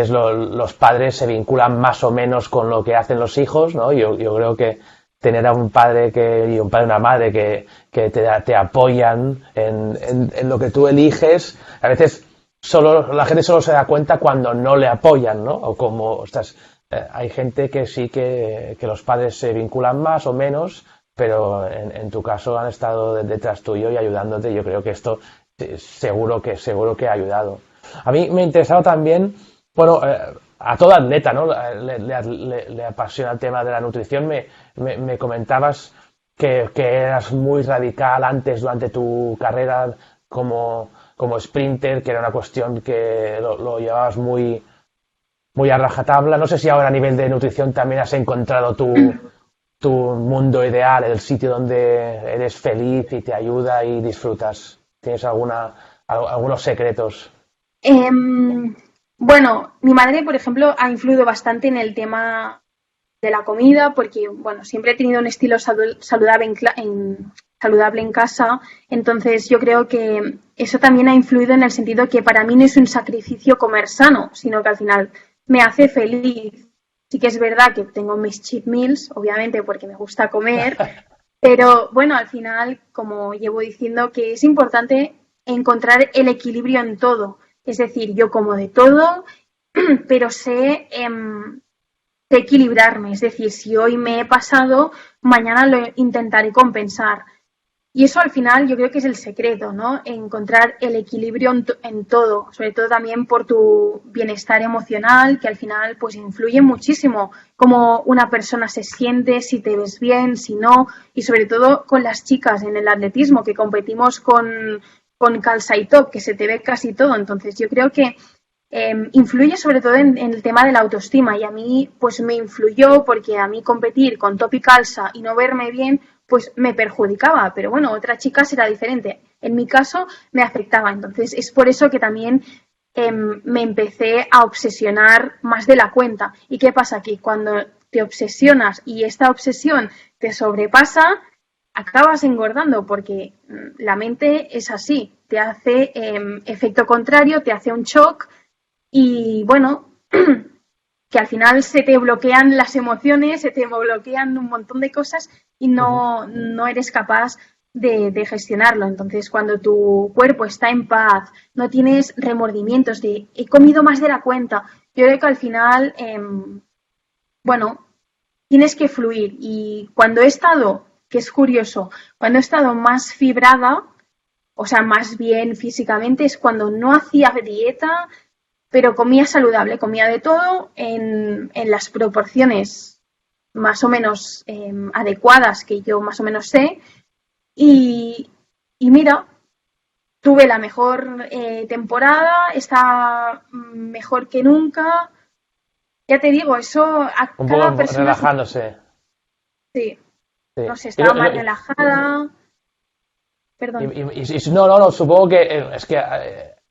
los padres se vinculan más o menos con lo que hacen los hijos, ¿no? Yo creo que tener a un padre y un padre y una madre que te apoyan en lo que tú eliges, a veces la gente solo se da cuenta cuando no le apoyan, ¿no? O como estás, hay gente que sí que los padres se vinculan más o menos, pero en tu caso han estado detrás tuyo y ayudándote. Yo creo que esto seguro que ha ayudado. A mí me interesaba también Bueno, a todo atleta, ¿no? Le apasiona el tema de la nutrición. Me comentabas que eras muy radical antes, durante tu carrera como sprinter, que era una cuestión que lo llevabas muy a rajatabla. No sé si ahora a nivel de nutrición también has encontrado tu mundo ideal, el sitio donde eres feliz y te ayuda y disfrutas. ¿Tienes algunos secretos? Em, bueno, mi madre, por ejemplo, ha influido bastante en el tema de la comida porque, bueno, siempre he tenido un estilo saludable saludable en casa, entonces yo creo que eso también ha influido en el sentido que para mí no es un sacrificio comer sano, sino que al final me hace feliz. Sí que es verdad que tengo mis cheat meals, obviamente porque me gusta comer, pero bueno, al final, como llevo diciendo, que es importante encontrar el equilibrio en todo. Es decir, yo como de todo, pero sé equilibrarme. Es decir, si hoy me he pasado, mañana lo intentaré compensar. Y eso al final yo creo que es el secreto, ¿no? Encontrar el equilibrio en todo, sobre todo también por tu bienestar emocional, que al final pues influye muchísimo cómo una persona se siente, si te ves bien, si no, y sobre todo con las chicas en el atletismo, que competimos con calza y top, que se te ve casi todo. Entonces yo creo que influye sobre todo en el tema de la autoestima y a mí pues me influyó porque a mí competir con top y calza y no verme bien pues me perjudicaba, pero bueno, otra chica será diferente. En mi caso me afectaba, entonces es por eso que también me empecé a obsesionar más de la cuenta. ¿Y qué pasa aquí? Cuando te obsesionas y esta obsesión te sobrepasa, acabas engordando porque la mente es así, te hace efecto contrario, te hace un shock y bueno, que al final se te bloquean las emociones, se te bloquean un montón de cosas y Ujú. no eres capaz de gestionarlo. Entonces, cuando tu cuerpo está en paz, no tienes remordimientos de he comido más de la cuenta, yo creo que al final, bueno, tienes que fluir. Y cuando he estado, que es curioso, cuando he estado más fibrada, o sea, más bien físicamente, es cuando no hacía dieta, pero comía saludable, comía de todo en las proporciones más o menos adecuadas que yo más o menos sé. Y, y mira, tuve la mejor temporada, está mejor que nunca. Ya te digo, eso a Un cada poco persona relajándose. sí, Sí. no sé, estaba más relajada. Perdón. No, supongo que es que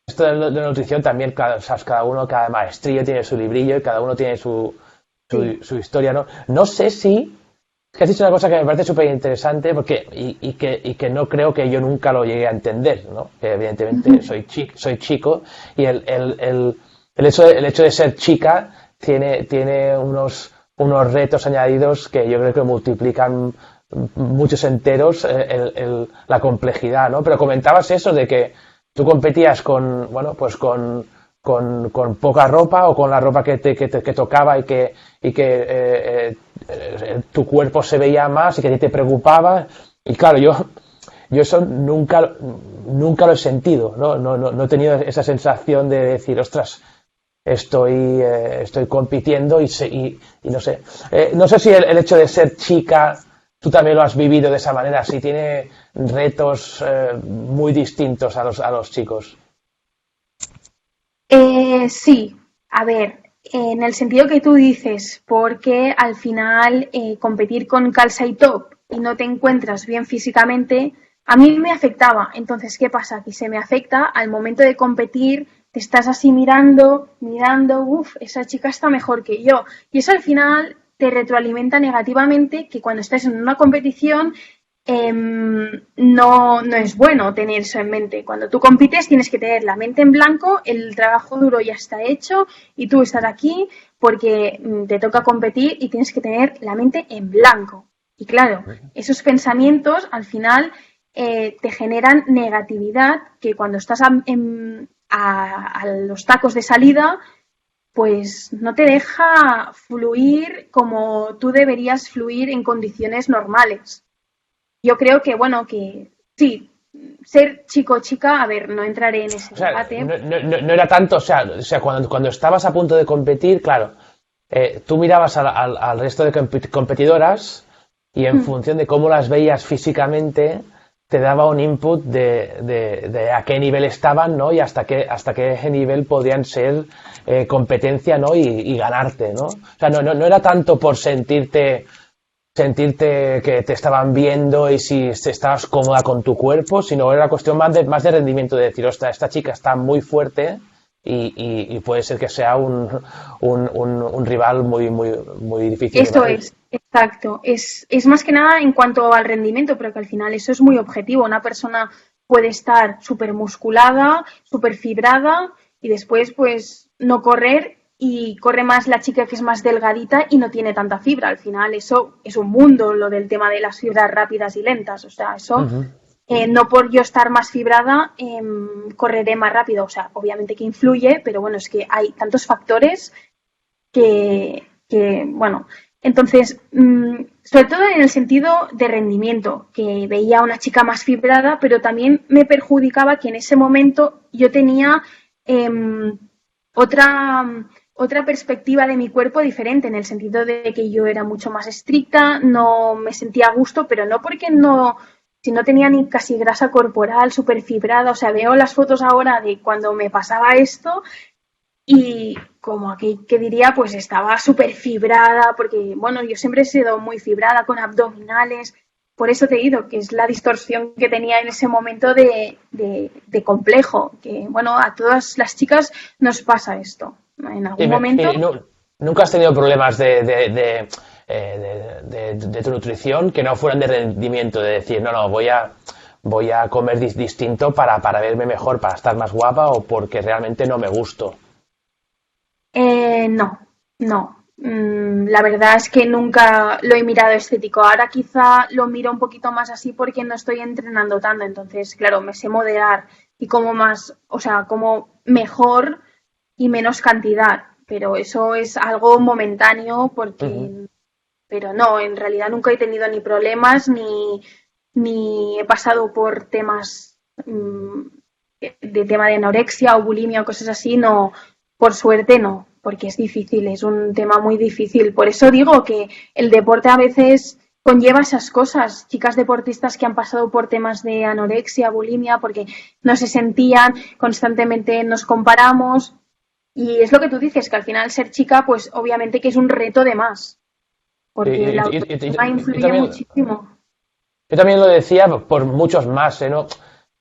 esto de la nutrición también, sabes, cada uno, cada maestrillo tiene su librillo y cada uno tiene Sí. su historia, ¿no? No sé si, es que has dicho una cosa que me parece súper interesante porque, y que no creo que yo nunca lo llegué a entender, ¿no? Que evidentemente soy chico y el hecho de ser chica tiene unos retos añadidos que yo creo que multiplican muchos enteros la complejidad, ¿no? Pero comentabas eso de que tú competías bueno, pues con poca ropa o con la ropa que tocaba y que tu cuerpo se veía más y que a ti te preocupaba. Y claro, yo eso nunca lo he sentido, ¿no? No he tenido esa sensación de decir, ostras, estoy compitiendo y no sé. No sé si el hecho de ser chica, tú también lo has vivido de esa manera, si tiene retos muy distintos a los chicos. Sí, a ver, en el sentido que tú dices, porque al final competir con calza y top y no te encuentras bien físicamente, a mí me afectaba. Entonces, ¿qué pasa? Que se me afecta al momento de competir, te estás así mirando, uff, esa chica está mejor que yo. Y eso al final te retroalimenta negativamente que cuando estás en una competición no es bueno tener eso en mente. Cuando tú compites tienes que tener la mente en blanco, el trabajo duro ya está hecho y tú estás aquí porque te toca competir y tienes que tener la mente en blanco. Y claro, esos pensamientos al final te generan negatividad que cuando estás a los tacos de salida pues no te deja fluir como tú deberías fluir en condiciones normales. Yo creo que, bueno, que sí, ser chico o chica, a ver, no entraré en ese O sea, debate. no era tanto, o sea, cuando estabas a punto de competir, claro, tú mirabas al resto de competidoras y en Mm. función de cómo las veías físicamente, te daba un input de a qué nivel estaban, ¿no? Y hasta qué nivel podían ser competencia, ¿no? Y ganarte, ¿no? O sea, no era tanto por sentirte que te estaban viendo y si estabas cómoda con tu cuerpo, sino era cuestión más de rendimiento, de decir, ostras, esta chica está muy fuerte y puede ser que sea un rival muy, muy, muy difícil de Eso batir. es, exacto. Es más que nada en cuanto al rendimiento, pero que al final eso es muy objetivo. Una persona puede estar súper musculada, súper fibrada y después pues no correr y corre más la chica que es más delgadita y no tiene tanta fibra. Al final eso es un mundo, lo del tema de las fibras rápidas y lentas. O sea, eso Ujú. no por yo estar más fibrada correré más rápido. O sea, obviamente que influye, pero bueno, es que hay tantos factores bueno, entonces, sobre todo en el sentido de rendimiento, que veía a una chica más fibrada, pero también me perjudicaba que en ese momento yo tenía eh, otra perspectiva de mi cuerpo diferente, en el sentido de que yo era mucho más estricta, no me sentía a gusto, pero no porque no, si no tenía ni casi grasa corporal, súper fibrada, o sea, veo las fotos ahora de cuando me pasaba esto y como aquí que diría, pues estaba súper fibrada, porque bueno, yo siempre he sido muy fibrada con abdominales, por eso te he ido, que es la distorsión que tenía en ese momento de complejo, que bueno, a todas las chicas nos pasa esto. En algún momento, ¿Nunca has tenido problemas de tu nutrición que no fueran de rendimiento? De decir, no, voy a comer distinto para verme mejor, para estar más guapa o porque realmente no me gusto. no, no. La verdad es que nunca lo he mirado estético. Ahora quizá lo miro un poquito más así porque no estoy entrenando tanto. Entonces, claro, me sé moderar y como más, o sea, como mejor y menos cantidad. Pero eso es algo momentáneo Ujú. porque, pero no, en realidad nunca he tenido ni problemas ni he pasado por temas de tema de anorexia o bulimia o cosas así, no, por suerte no, porque es difícil, es un tema muy difícil. Por eso digo que el deporte a veces conlleva esas cosas, chicas deportistas que han pasado por temas de anorexia, bulimia, porque no se sentían, constantemente nos comparamos y es lo que tú dices, que al final ser chica, pues obviamente que es un reto de más, Y, porque la y- y- autoestima y- y influye también, muchísimo. yo también lo decía por muchos más, ¿no?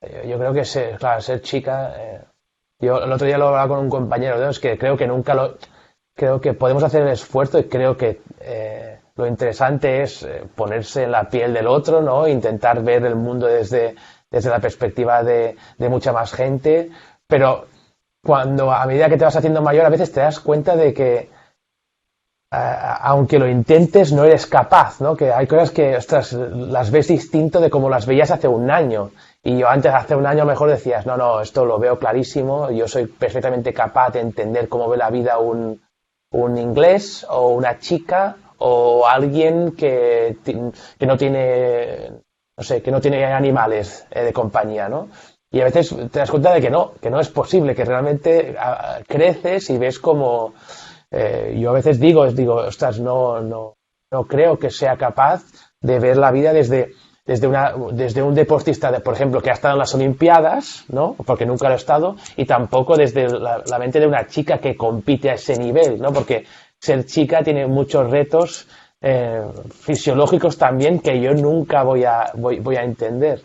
Yo creo que claro, ser chica. Yo el otro día lo hablaba con un compañero, ¿no? Es que creo que podemos hacer el esfuerzo y creo que lo interesante es ponerse en la piel del otro, ¿no? Intentar ver el mundo desde la perspectiva de mucha más gente, pero cuando a medida que te vas haciendo mayor a veces te das cuenta de que aunque lo intentes, no eres capaz, ¿no? Que hay cosas que, ostras, las ves distinto de como las veías hace un año. Y yo antes, hace un año, mejor decías, no, esto lo veo clarísimo, yo soy perfectamente capaz de entender cómo ve la vida un inglés o una chica o alguien que no tiene, no sé, que no tiene animales de compañía, ¿no? Y a veces te das cuenta de que no es posible, que realmente creces y ves como yo a veces digo, ostras, no creo que sea capaz de ver la vida desde un deportista, por ejemplo, que ha estado en las Olimpiadas, ¿no? Porque nunca lo ha estado, y tampoco desde la mente de una chica que compite a ese nivel, ¿no? Porque ser chica tiene muchos retos fisiológicos también que yo nunca voy a entender.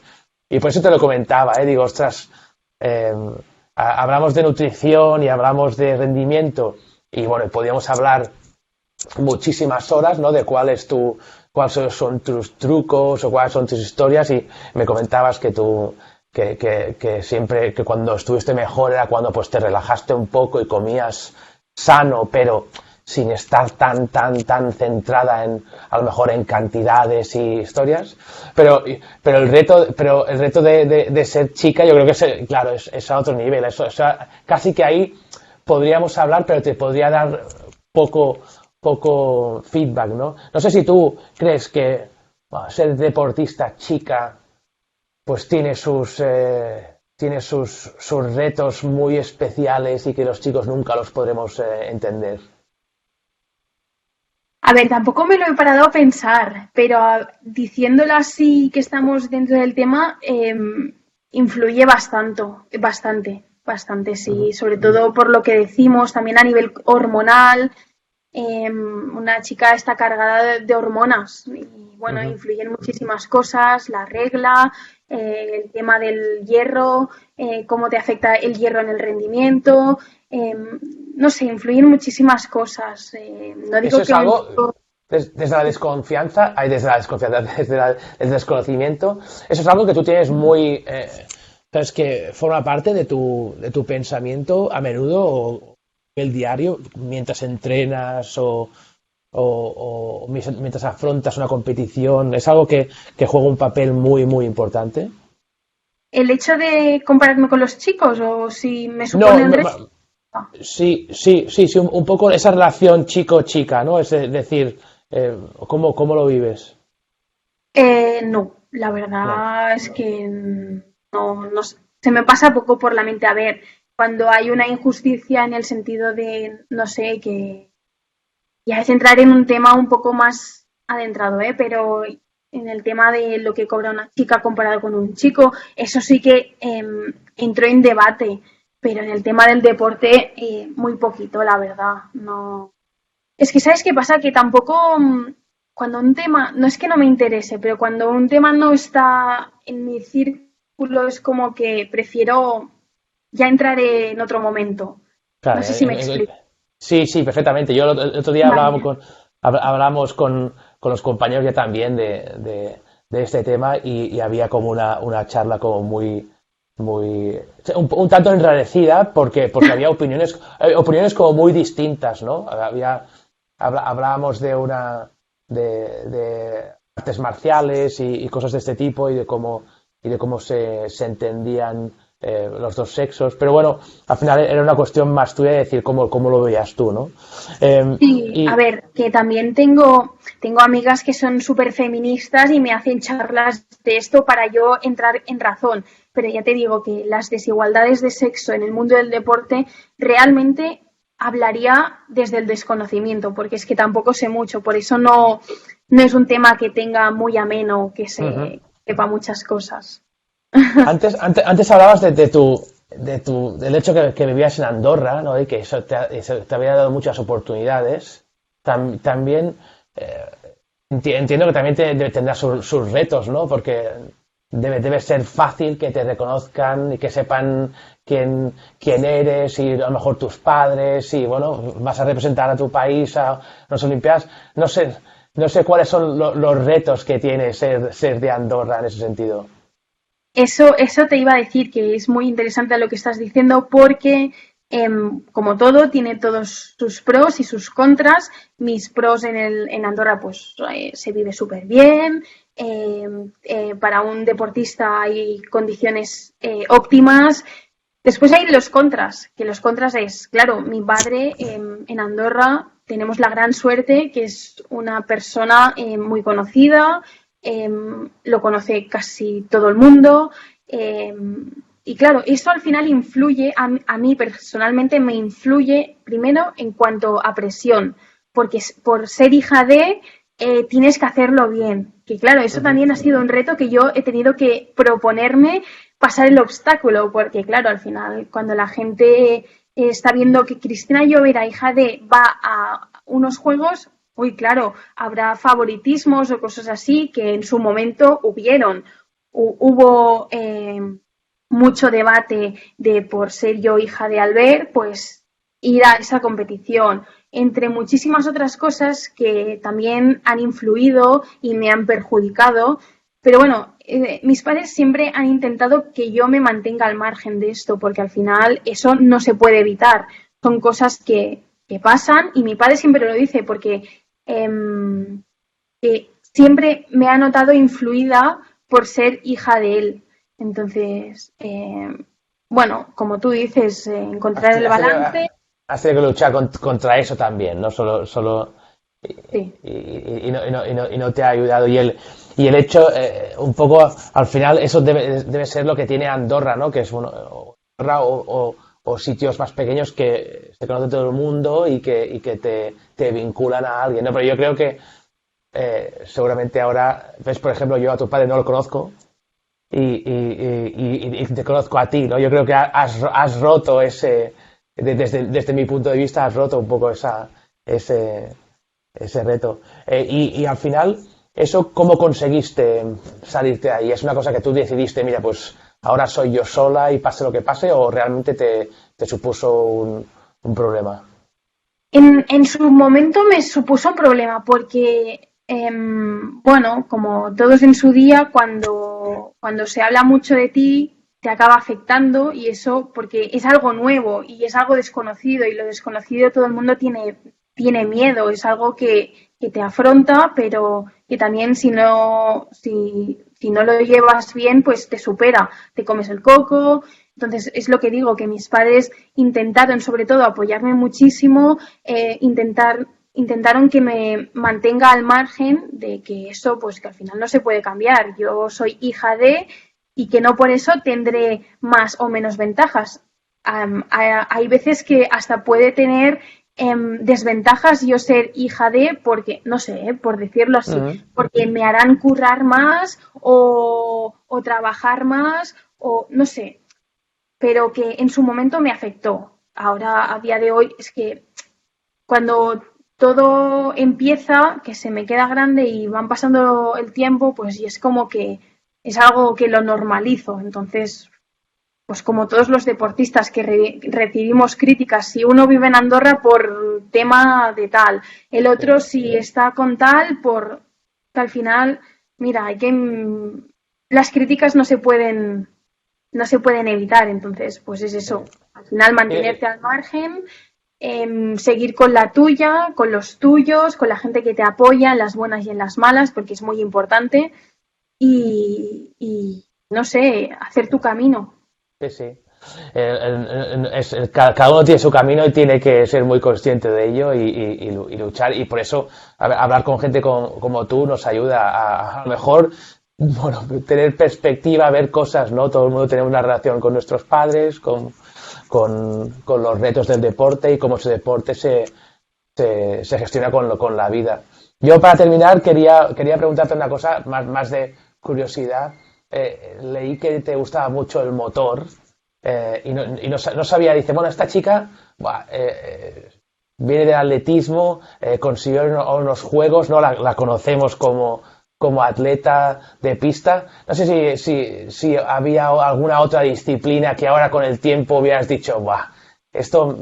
Y por eso te lo comentaba, digo, ostras, eh, hablamos de nutrición y hablamos de rendimiento y bueno, podríamos hablar muchísimas horas, ¿no? De cuáles son tus trucos o cuáles son tus historias y me comentabas que que siempre, que cuando estuviste mejor era cuando pues te relajaste un poco y comías sano, pero sin estar tan centrada a lo mejor en cantidades y historias. Pero el reto de ser chica, yo creo que claro, es a otro nivel. O sea, casi que ahí podríamos hablar, pero te podría dar poco feedback, ¿no? No sé si tú crees que ser deportista chica pues tiene sus retos muy especiales y que los chicos nunca los podremos entender. A ver, tampoco me lo he parado a pensar, pero diciéndolo así que estamos dentro del tema, influye bastante, Ujú, sí, sobre todo por lo que decimos, también a nivel hormonal. Una chica está cargada de hormonas y bueno, ujú. influyen muchísimas cosas, la regla, el tema del hierro, cómo te afecta el hierro en el rendimiento, eh, no sé, influyen muchísimas cosas. No Eso digo es que un algo, chico. desde la desconfianza, desde la desconfianza, el desconocimiento, eso es algo que tú tienes muy, sabes que forma parte de tu pensamiento a menudo o el diario mientras entrenas o mientras afrontas una competición, es algo que juega un papel muy, muy importante. El hecho de compararme con los chicos o si me supone No, un reto. sí, sí, sí, sí, un poco esa relación chico-chica, ¿no? Es decir, ¿cómo lo vives? No, la No. verdad es que no se me pasa poco por la mente. A ver, cuando hay una injusticia en el sentido de, no sé, que ya es entrar en un tema un poco más adentrado, ¿eh? Pero en el tema de lo que cobra una chica comparado con un chico, eso sí que entró en debate, pero en el tema del deporte, muy poquito, la verdad. No. Es que, ¿sabes qué pasa? Que tampoco, cuando un tema, no es que no me interese, pero cuando un tema no está en mi círculo, es como que prefiero ya entrar en otro momento. No Claro, sé si me explico. sí, sí, perfectamente. Yo el otro día Vale. hablamos con los compañeros ya también de este tema y había como una charla como un tanto enrarecida porque había opiniones como muy distintas, ¿no? Hablábamos de artes marciales y cosas de este tipo y de cómo se entendían los dos sexos, pero bueno, al final era una cuestión más tuya de decir cómo lo veías tú, ¿no? Eh, Sí, a y ver, que también tengo amigas que son súper feministas y me hacen charlas de esto para yo entrar en razón. Pero ya te digo que las desigualdades de sexo en el mundo del deporte realmente hablaría desde el desconocimiento, porque es que tampoco sé mucho, por eso no es un tema que tenga muy ameno, que Ujú. se sepa muchas cosas. Antes hablabas del hecho que vivías en Andorra, ¿no? Y que eso te había dado muchas oportunidades. También eh, entiendo que también tendrá sus retos, ¿no? Porque debe ser fácil que te reconozcan y que sepan quién eres y a lo mejor tus padres y bueno, vas a representar a tu país a las Olimpiadas. No sé cuáles son los retos que tiene ser de Andorra en ese sentido. Eso te iba a decir que es muy interesante lo que estás diciendo porque, como todo, tiene todos sus pros y sus contras. Mis pros en Andorra, pues se vive súper bien. Para un deportista hay condiciones óptimas. Después hay los contras, que los contras es, claro, mi padre en Andorra tenemos la gran suerte que es una persona muy conocida, lo conoce casi todo el mundo. eh, y claro, esto al final influye, a mí personalmente me influye primero en cuanto a presión, porque por ser hija de, tienes que hacerlo bien. Que claro, eso Ujú. también ha sido un reto que yo he tenido que proponerme pasar el obstáculo, porque claro, al final cuando la gente está viendo que Cristina Llovera, hija de, va a unos juegos, uy, claro, habrá favoritismos o cosas así que en su momento hubieron. Hubo mucho debate de por ser yo hija de Albert, pues ir a esa competición, entre muchísimas otras cosas que también han influido y me han perjudicado. Pero bueno, mis padres siempre han intentado que yo me mantenga al margen de esto, porque al final eso no se puede evitar. Son cosas que pasan y mi padre siempre lo dice, porque siempre me ha notado influida por ser hija de él. Entonces, bueno, como tú dices, Has, encontrar te- el has tenido, balance. has tenido que luchar contra eso también, no solo. Sí. Y no te ha ayudado. Y el hecho, un poco, al final, eso debe ser lo que tiene Andorra, ¿no? Que es Andorra o sitios más pequeños que se conoce todo el mundo y que te vinculan a alguien, ¿no? Pero yo creo que seguramente ahora, ves, por ejemplo, yo a tu padre no lo conozco y te conozco a ti, ¿no? Yo creo que has roto desde mi punto de vista, has roto un poco ese reto. Y al final, ¿eso cómo conseguiste salirte de ahí? ¿Es una cosa que tú decidiste, mira, pues ahora soy yo sola y pase lo que pase, o realmente te supuso un problema? En su momento me supuso un problema porque, bueno, como todos en su día, cuando se habla mucho de ti, te acaba afectando y eso porque es algo nuevo y es algo desconocido y lo desconocido todo el mundo tiene miedo, es algo que te afronta, pero que también si no lo llevas bien, pues te supera, te comes el coco. Entonces, es lo que digo, que mis padres intentaron sobre todo apoyarme muchísimo, intentaron que me mantenga al margen de que eso, pues que al final no se puede cambiar. Yo soy hija de y que no por eso tendré más o menos ventajas. Hay veces que hasta puede tener desventajas yo ser hija de, porque, no sé, por decirlo así, Uh-huh. porque me harán currar más o trabajar más o no sé, pero que en su momento me afectó. Ahora, a día de hoy, es que cuando todo empieza, que se me queda grande y van pasando el tiempo, pues y es como que es algo que lo normalizo. Entonces, pues como todos los deportistas que recibimos críticas, si uno vive en Andorra por tema de tal, el otro si está con tal, por que al final, mira, las críticas no se pueden evitar, entonces, pues es eso. Al final mantenerte al margen, seguir con la tuya, con los tuyos, con la gente que te apoya en las buenas y en las malas, porque es muy importante, y no sé, hacer tu camino. Sí, sí. Cada uno tiene su camino y tiene que ser muy consciente de ello y luchar. Y por eso hablar con gente como tú nos ayuda a lo mejor, bueno, tener perspectiva, ver cosas, ¿no? Todo el mundo tiene una relación con nuestros padres, con los retos del deporte y cómo ese deporte se gestiona con la vida. Yo, para terminar, quería preguntarte una cosa más de curiosidad. Leí que te gustaba mucho el motor no sabía, dice, bueno, esta chica buah, viene del atletismo, consiguió unos juegos, ¿no? La conocemos como atleta de pista. No sé si había alguna otra disciplina que ahora con el tiempo hubieras dicho, buah, esto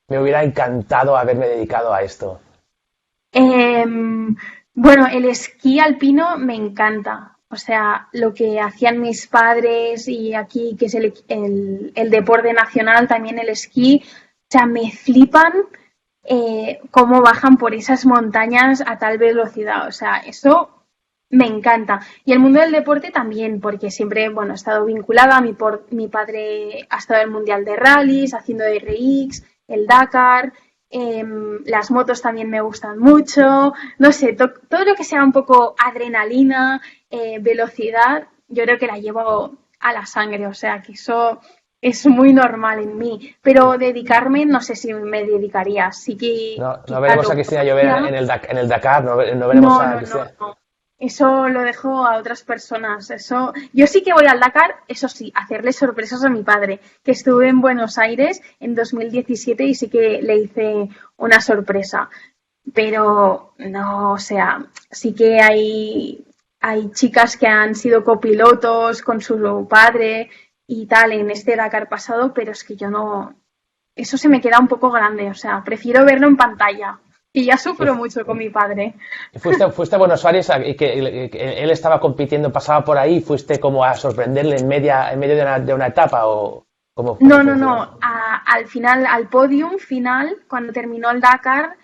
me hubiera encantado haberme dedicado a esto. Bueno, el esquí alpino me encanta. O sea, lo que hacían mis padres y aquí, que es el deporte nacional, también el esquí. O sea, me flipan cómo bajan por esas montañas a tal velocidad. O sea, eso me encanta. Y el mundo del deporte también, porque siempre, bueno, he estado vinculada. Mi padre ha estado en el Mundial de Rallys, haciendo RX, el Dakar. Las motos también me gustan mucho. No sé, todo lo que sea un poco adrenalina, velocidad, yo creo que la llevo a la sangre. O sea, que eso es muy normal en mí. Pero dedicarme, no sé si me dedicaría. Sí que No quizá veremos lo a Cristina Llover haría. en el Dakar, no veremos No, a no, no, Cristina. no. Eso lo dejo a otras personas. Eso, yo sí que voy al Dakar, eso sí, a hacerle sorpresas a mi padre, que estuve en Buenos Aires en 2017 y sí que le hice una sorpresa. Pero no, o sea, sí que hay chicas que han sido copilotos con su padre y tal en este Dakar pasado, pero es que yo no, eso se me queda un poco grande, o sea, prefiero verlo en pantalla. Y ya sufro mucho con mi padre. Fuiste a Buenos Aires y que él estaba compitiendo, pasaba por ahí, fuiste como a sorprenderle en medio de una etapa o cómo No, no, funcionó. no. Al final, al podium final, cuando terminó el Dakar,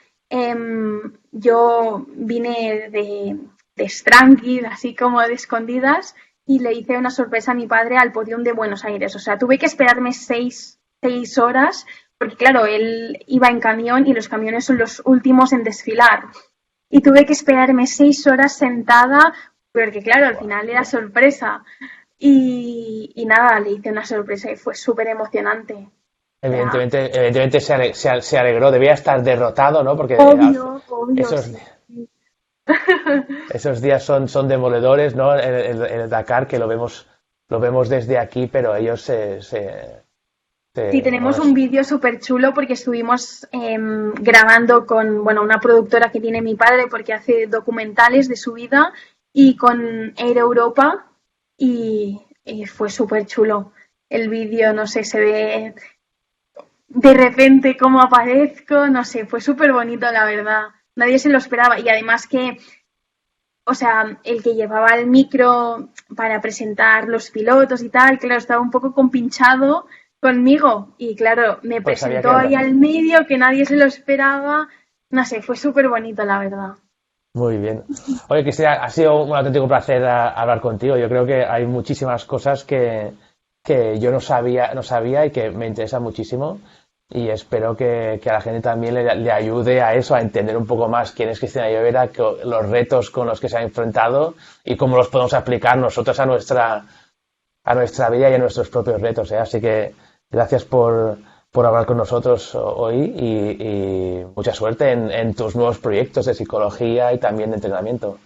yo vine de Stranded, así como de escondidas, y le hice una sorpresa a mi padre al podium de Buenos Aires. O sea, tuve que esperarme seis horas, porque claro, él iba en camión y los camiones son los últimos en desfilar. y tuve que esperarme 6 horas sentada, porque claro, al final era sorpresa. Y nada, le hice una sorpresa y fue súper emocionante. O sea, Evidentemente se alegró, debía estar derrotado, ¿no? Porque obvio, esos, sí. Sí. esos días son demoledores, ¿no? El Dakar, que lo vemos desde aquí, pero ellos Sí, tenemos un vamos, vídeo súper chulo porque estuvimos grabando con, bueno, una productora que tiene mi padre porque hace documentales de su vida y con Air Europa y fue súper chulo. El vídeo, no sé, se ve de repente cómo aparezco, no sé, fue súper bonito la verdad. Nadie se lo esperaba y además que, o sea, el que llevaba el micro para presentar los pilotos y tal, claro, estaba un poco compinchado conmigo y claro, me pues había que presentó ahí hablar. al medio que nadie se lo esperaba. No sé, fue súper bonito la verdad. Muy bien. Oye, Cristina, ha sido un auténtico placer hablar contigo. Yo creo que hay muchísimas cosas que yo no sabía y que me interesan muchísimo. Y espero que a la gente también le ayude a eso, a entender un poco más quién es Cristina Llobera, los retos con los que se ha enfrentado y cómo los podemos aplicar nosotros a nuestra vida y a nuestros propios retos, ¿eh? Así que gracias por hablar con nosotros hoy y mucha suerte en tus nuevos proyectos de psicología y también de entrenamiento.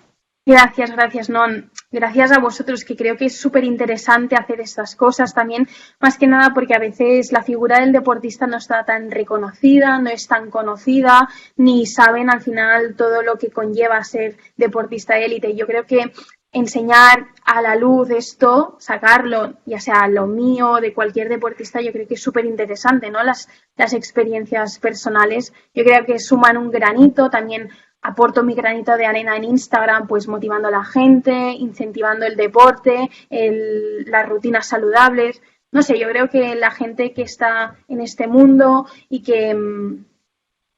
Gracias, gracias, Non. Gracias a vosotros, que creo que es súper interesante hacer estas cosas también, más que nada porque a veces la figura del deportista no está tan reconocida, no es tan conocida, ni saben al final todo lo que conlleva ser deportista élite. Yo creo que enseñar a la luz esto, sacarlo, ya sea lo mío, de cualquier deportista, yo creo que es súper interesante, ¿no? Las experiencias personales, yo creo que suman un granito, también aporto mi granito de arena en Instagram, pues motivando a la gente, incentivando el deporte, las rutinas saludables. No sé, yo creo que la gente que está en este mundo y que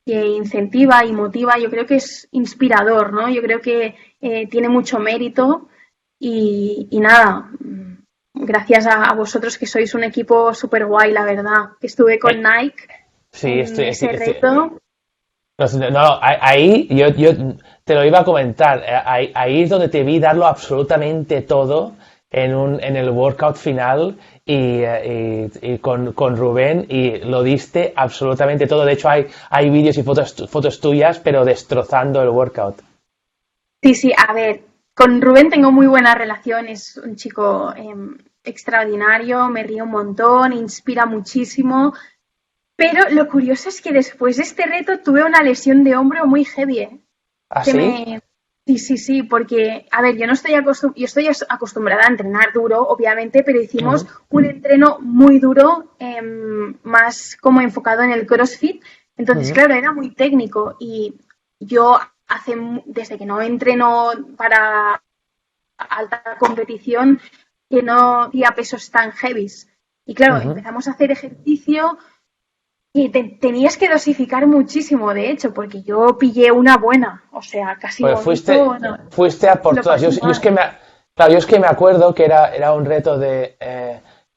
incentiva y motiva, yo creo que es inspirador, ¿no? Yo creo que tiene mucho mérito y nada, gracias a vosotros que sois un equipo súper guay, la verdad. Que estuve con Eh, Nike sí, en ese reto. no, ahí yo te lo iba a comentar. Ahí es donde te vi darlo absolutamente todo en el workout final y con Rubén y lo diste absolutamente todo. De hecho, hay vídeos y fotos tuyas, pero destrozando el workout. Sí, sí, a ver, con Rubén tengo muy buena relación, es un chico extraordinario, me río un montón, inspira muchísimo, pero lo curioso es que después de este reto tuve una lesión de hombro muy heavy, ¿eh? ¿Ah, Que sí? me... Sí, sí, sí, porque, a ver, yo estoy acostumbrada a entrenar duro, obviamente, pero hicimos Ujú, un entreno muy duro, más como enfocado en el CrossFit. Entonces, ujú. claro, era muy técnico y yo desde que no entreno para alta competición, que no hacía pesos tan heavies. Y claro, Ujú. empezamos a hacer ejercicio y tenías que dosificar muchísimo, de hecho, porque yo pillé una buena, o sea, casi Pues fuiste, vomito, no, fuiste a por lo todas. Yo, pasé yo es que mal. claro, yo es que me acuerdo que era un reto que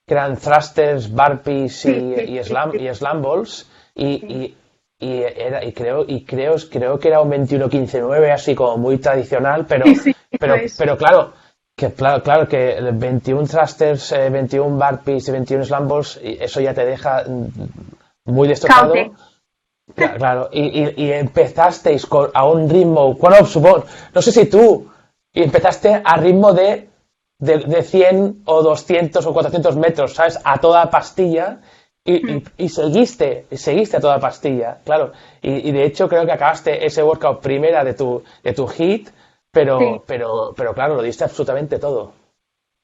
eran thrusters, burpees Sí, sí, sí, y slam balls y, sí. creo que era un 21-15-9 así como muy tradicional, Sí, sí, eso es. pero claro que el 21 thrusters, 21 burpees y 21 slam balls, y eso ya te deja muy destrozado. Caute. Claro, y empezasteis a un ritmo, bueno, supongo, no sé si tú, y empezaste a ritmo de 100 o 200 o 400 metros, ¿sabes? A toda pastilla y seguiste a toda pastilla, claro. Y de hecho creo que acabaste ese workout primera de tu hit, Sí. pero claro, lo diste absolutamente todo.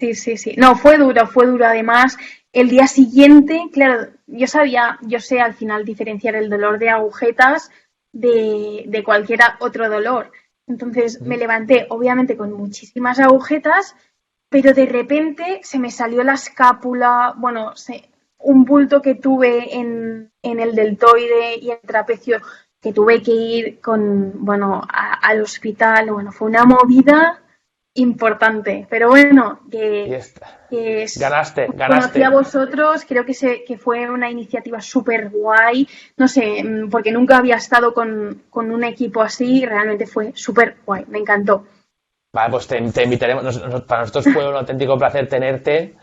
Sí, sí, sí. No, fue duro, fue duro. Además, el día siguiente, claro, yo sé al final diferenciar el dolor de agujetas de cualquier otro dolor. Entonces me Ujú. levanté, obviamente, con muchísimas agujetas, pero de repente se me salió la escápula, bueno, un bulto que tuve en el deltoide y el trapecio, que tuve que ir con, bueno, al hospital. Bueno, fue una movida importante. Pero bueno, Ganaste. Conocí a vosotros, creo que fue una iniciativa súper guay, no sé, porque nunca había estado con un equipo así, realmente fue súper guay, me encantó. Vale, pues te invitaremos. Para nosotros fue un auténtico placer tenerte.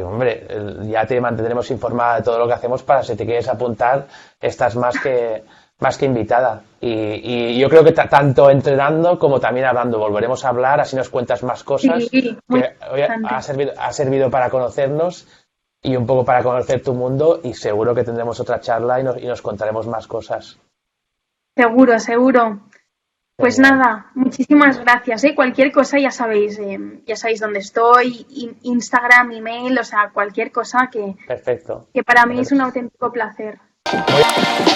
Hombre, ya te mantendremos informada de todo lo que hacemos para si te quieres apuntar, estás más que invitada. Y yo creo que tanto entrenando como también hablando, volveremos a hablar, así nos cuentas más cosas Sí, muy que hoy ha servido para conocernos y un poco para conocer tu mundo y seguro que tendremos otra charla y nos contaremos más cosas. seguro, seguro. Pues Genial. nada, muchísimas gracias, ¿eh? Cualquier cosa ya sabéis dónde estoy, Instagram, email, o sea, cualquier cosa Perfecto. que para mí es un auténtico placer. Muy